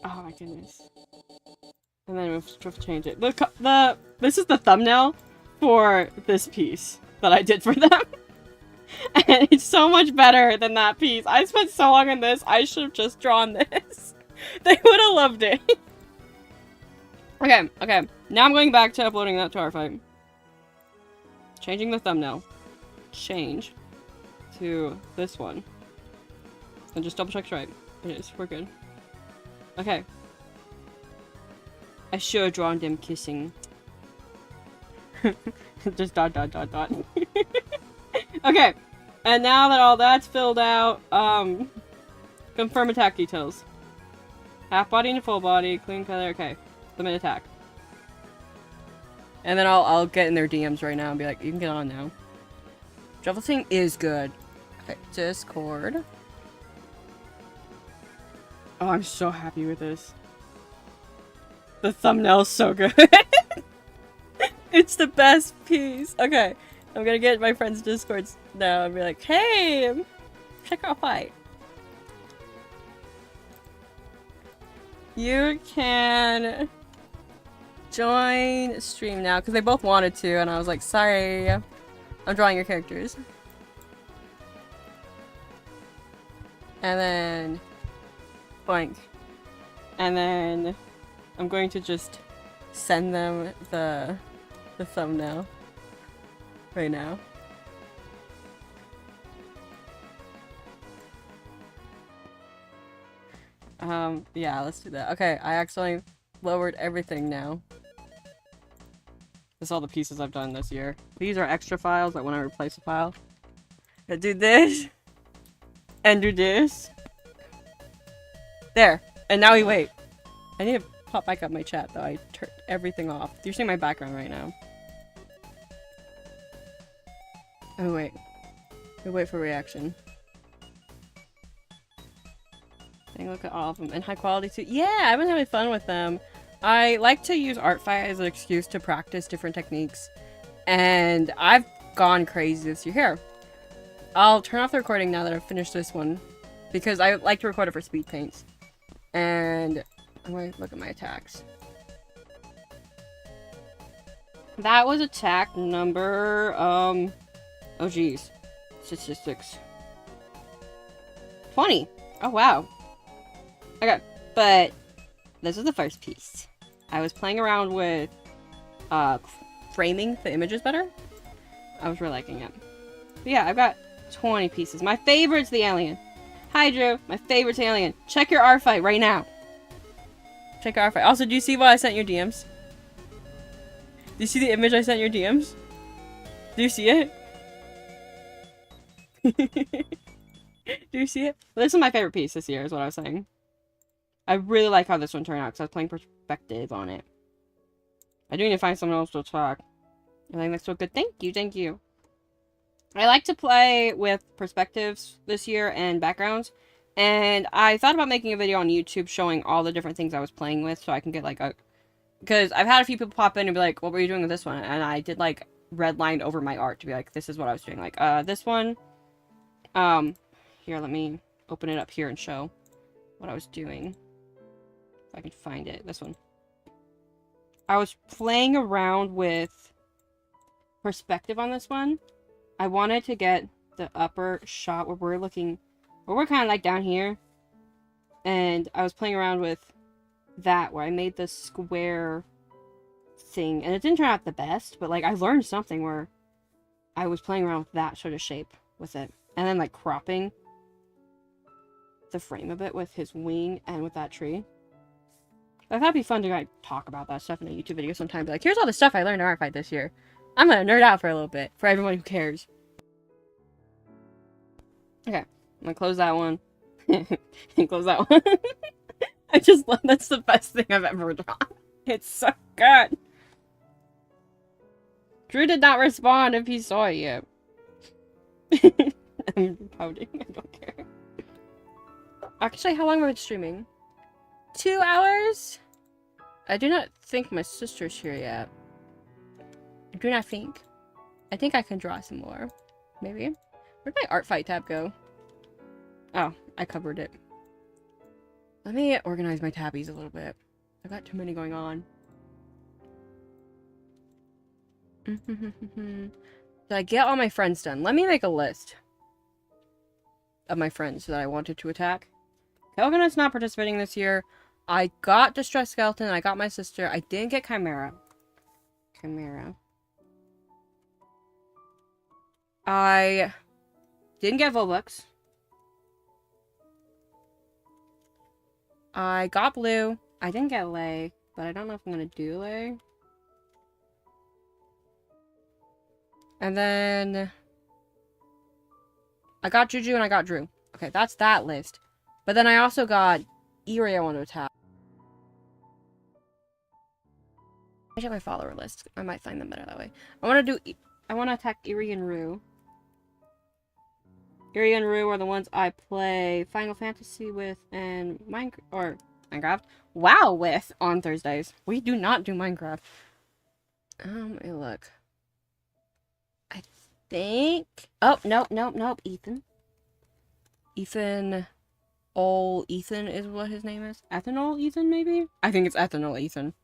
Oh my goodness. And then we have to change it. This is the thumbnail for this piece that I did for them. And it's so much better than that piece. I spent so long on this, I should have just drawn this. They would have loved it. Okay. Now I'm going back to uploading that to Artfight. Changing the thumbnail. Change to this one. And just double check it's right. It is. We're good. Okay. I should have drawn them kissing. Just dot. Okay. And now that all that's filled out, confirm attack details. Half body and full body, clean color, okay. Limit attack. And then I'll get in their DMs right now and be like, you can get on now. Traversing is good. Okay, Discord. Oh, I'm so happy with this. The thumbnail's so good. It's the best piece. Okay, I'm gonna get my friends' Discords now and be like, hey, check out Artfight. You can join stream now, because they both wanted to, and I was like, sorry, I'm drawing your characters. And then blank. And then I'm going to just send them the thumbnail right now. Yeah, let's do that. Okay, I accidentally lowered everything now. This is all the pieces I've done this year. These are extra files, like when I replace a file. I do this. And do this. There. And now we wait. I need to pop back up my chat, though. I turned everything off. You're seeing my background right now. Oh, wait. We wait for reaction. Look at all of them. And high quality too. Yeah, I've been having fun with them. I like to use Artfight as an excuse to practice different techniques. And I've gone crazy this year. Here. I'll turn off the recording now that I've finished this one. Because I like to record it for speed paints. And I'm going to look at my attacks. That was attack number, oh geez. Statistics. 20. Oh wow. Okay, but this is the first piece. I was playing around with framing the images better. I was really liking it. But yeah, I've got 20 pieces. My favorite's the alien. Hi Drew, my favorite's the alien. Check your Artfight right now. Check your Artfight. Also, do you see what I sent your DMs? Do you see the image I sent your DMs? Do you see it? Do you see it? Well, this is my favorite piece this year, is what I was saying. I really like how this one turned out, because I was playing perspective on it. I do need to find someone else to talk. I think that's so good. Thank you. I like to play with perspectives this year and backgrounds. And I thought about making a video on YouTube showing all the different things I was playing with, so I can get like a... Because I've had a few people pop in and be like, what were you doing with this one? And I did like redlined over my art to be like, this is what I was doing. Like, this one... Here, let me open it up here and show what I was doing. If I can find it. This one. I was playing around with perspective on this one. I wanted to get the upper shot where we're looking, where we're kind of like down here. And I was playing around with that, where I made the square thing. And it didn't turn out the best, but like I learned something where I was playing around with that sort of shape with it. And then like cropping the frame a bit with his wing and with that tree. I thought it'd be fun to like talk about that stuff in a YouTube video sometime. Be like, here's all the stuff I learned in Artfight this year. I'm gonna nerd out for a little bit for everyone who cares. Okay, I'm gonna close that one. And close that one. I just love, that's the best thing I've ever drawn. It's so good. Drew did not respond if he saw it yet. I'm pouting, I don't care. Actually, how long have I been streaming? 2 hours? I do not think my sister's here yet. I do not think. I think I can draw some more. Maybe. Where'd my Artfight tab go? Oh, I covered it. Let me organize my tabbies a little bit. I've got too many going on. Did I get all my friends done? Let me make a list of my friends that I wanted to attack. Coconut's not participating this year. I got Distress Skeleton. I got my sister. I didn't get Chimera. I didn't get Volbux. I got Blue. I didn't get Lay, but I don't know if I'm gonna do Lay. And then I got Juju and I got Drew. Okay, that's that list. But then I also got Eerie I want to attack. I check my follower list. I might find them better that way. I want to attack Eerie and Rue. Eerie and Rue are the ones I play Final Fantasy with and Minecraft. Wow, with on Thursdays. We do not do Minecraft. Let me look. I think. Oh, nope. Ethan. Ethan is what his name is. Ethanol Ethan, maybe? I think it's Ethanol Ethan.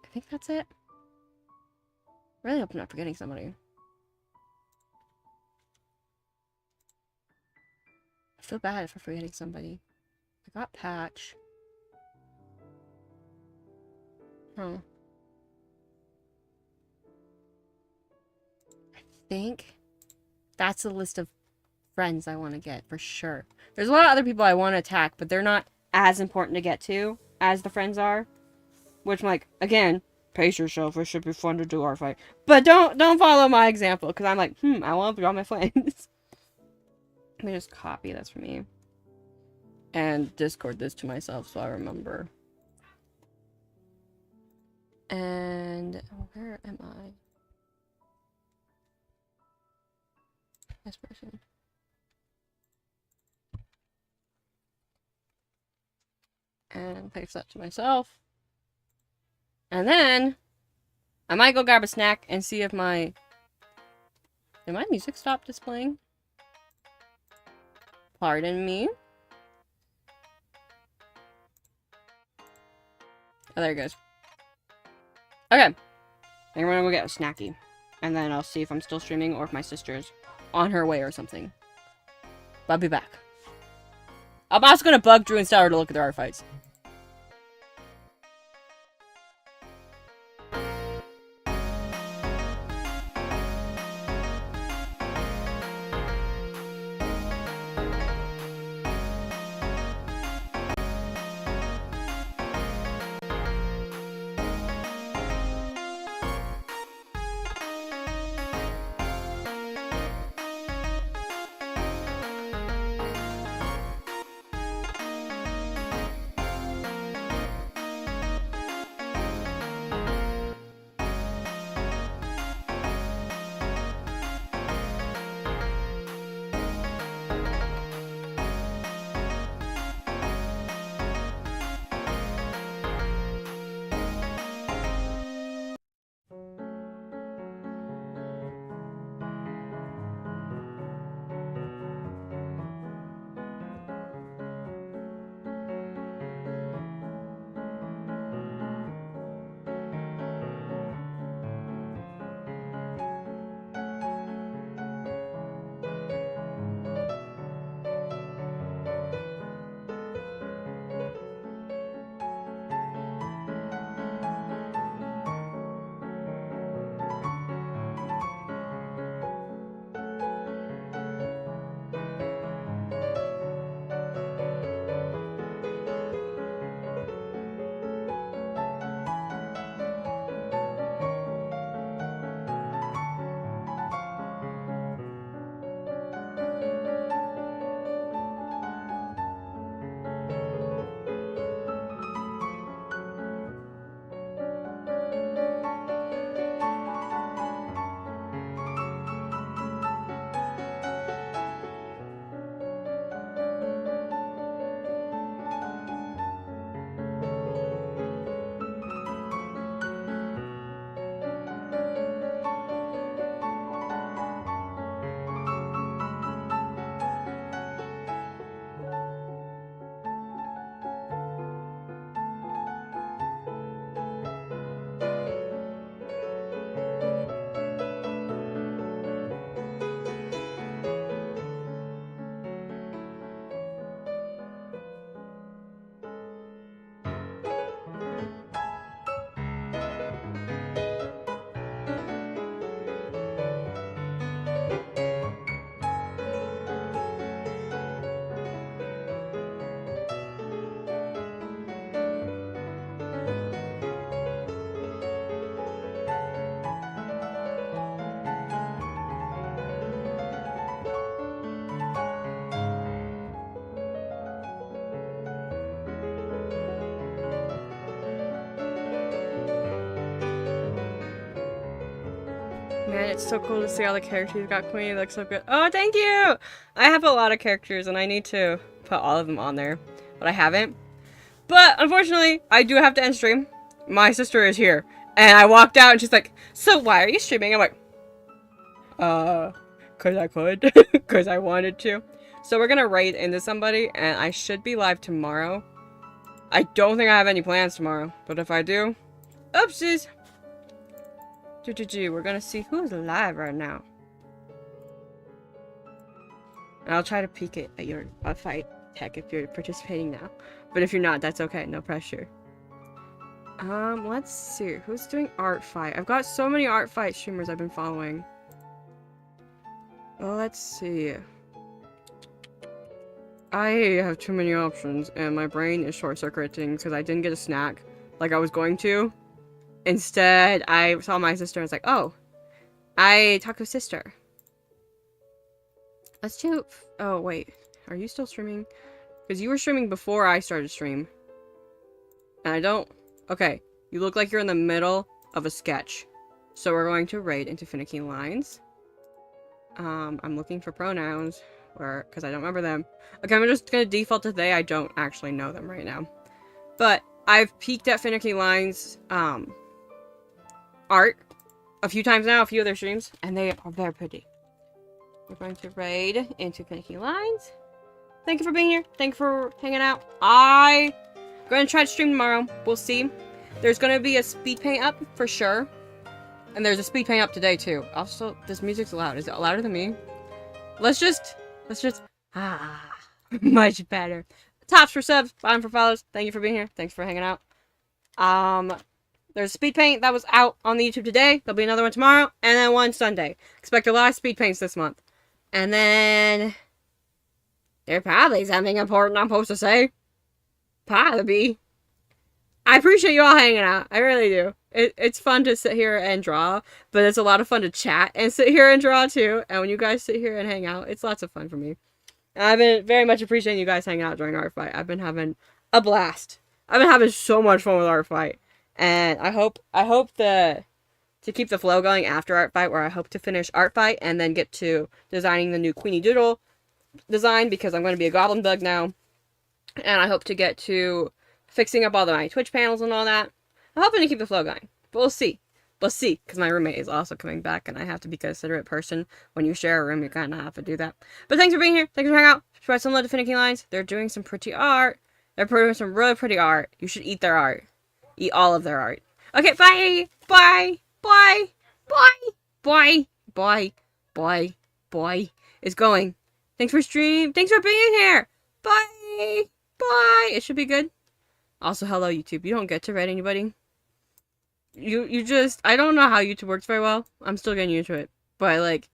I think that's it. Really hope I'm not forgetting somebody. I feel bad if I'm forgetting somebody. I got Patch. Huh. I think that's a list of friends I want to get for sure. There's a lot of other people I want to attack, but they're not as important to get to as the friends are. Which, like, again, pace yourself. It should be fun to do Artfight. But don't follow my example, because I'm like, I want to draw my friends. Let me just copy this for me. And Discord this to myself so I remember. And where am I? This person. And paste that to myself. And then I might go grab a snack and see if my... Did my music stop displaying? Pardon me. Oh, there it goes. Okay. I think we're gonna go get a snacky. And then I'll see if I'm still streaming or if my sister's on her way or something. But I'll be back. I'm also gonna bug Drew and Stellar to look at their art fights. Man, it's so cool to see all the characters you got, Queen. It looks so good. Oh, thank you! I have a lot of characters, and I need to put all of them on there, but I haven't. But, unfortunately, I do have to end stream. My sister is here, and I walked out, and she's like, so why are you streaming? I'm like, cause I could. Cause I wanted to. So we're gonna raid into somebody, and I should be live tomorrow. I don't think I have any plans tomorrow, but if I do, oopsies. We're gonna see who's live right now. And I'll try to peek it at your Artfight tech if you're participating now. But if you're not, that's okay, no pressure. Let's see. Who's doing Artfight? I've got so many Artfight streamers I've been following. Well, let's see. I have too many options, and my brain is short-circuiting because I didn't get a snack like I was going to. Instead, I saw my sister and I was like, oh, I talked to sister. Let's do... Oh, wait. Are you still streaming? Because you were streaming before I started stream. And I don't... Okay. You look like you're in the middle of a sketch. So we're going to raid into Finicky Lines. I'm looking for pronouns. Because I don't remember them. Okay, I'm just going to default to they. I don't actually know them right now. But I've peeked at Finicky Lines, art a few times now, a few other streams, and they are very pretty. We're going to raid into Finicky Lines. Thank you for being here. Thank you for hanging out. I'm going to try to stream tomorrow. We'll see. There's going to be a speed paint up for sure. And there's a speed paint up today too. Also, this music's loud. Is it louder than me? Let's just, much better. Tops for subs, bottom for follows. Thank you for being here. Thanks for hanging out. There's a speed paint that was out on the YouTube today. There'll be another one tomorrow, and then one Sunday. Expect a lot of speed paints this month. And then there's probably something important I'm supposed to say. Probably. I appreciate you all hanging out. I really do. It's fun to sit here and draw, but it's a lot of fun to chat and sit here and draw too. And when you guys sit here and hang out, it's lots of fun for me. And I've been very much appreciating you guys hanging out during Artfight. I've been having a blast. I've been having so much fun with Artfight. And I hope to keep the flow going after Artfight, where I hope to finish Artfight and then get to designing the new Queenie Doodle design, because I'm going to be a Goblin Bug now. And I hope to get to fixing up all my Twitch panels and all that. I'm hoping to keep the flow going, but we'll see. We'll see, because my roommate is also coming back, and I have to be a considerate person. When you share a room, you kind of have to do that. But thanks for being here. Thanks for hanging out. Spread some love to Finicky Lines. They're doing some pretty art. They're doing some really pretty art. You should eat their art. Eat all of their art. Okay, bye! Bye! Bye! Bye! Bye! Bye! Bye! Bye! It's going. Thanks for stream. Thanks for being here. Bye! Bye! It should be good. Also, hello, YouTube. You don't get to raid anybody. You just... I don't know how YouTube works very well. I'm still getting used to it. But, like,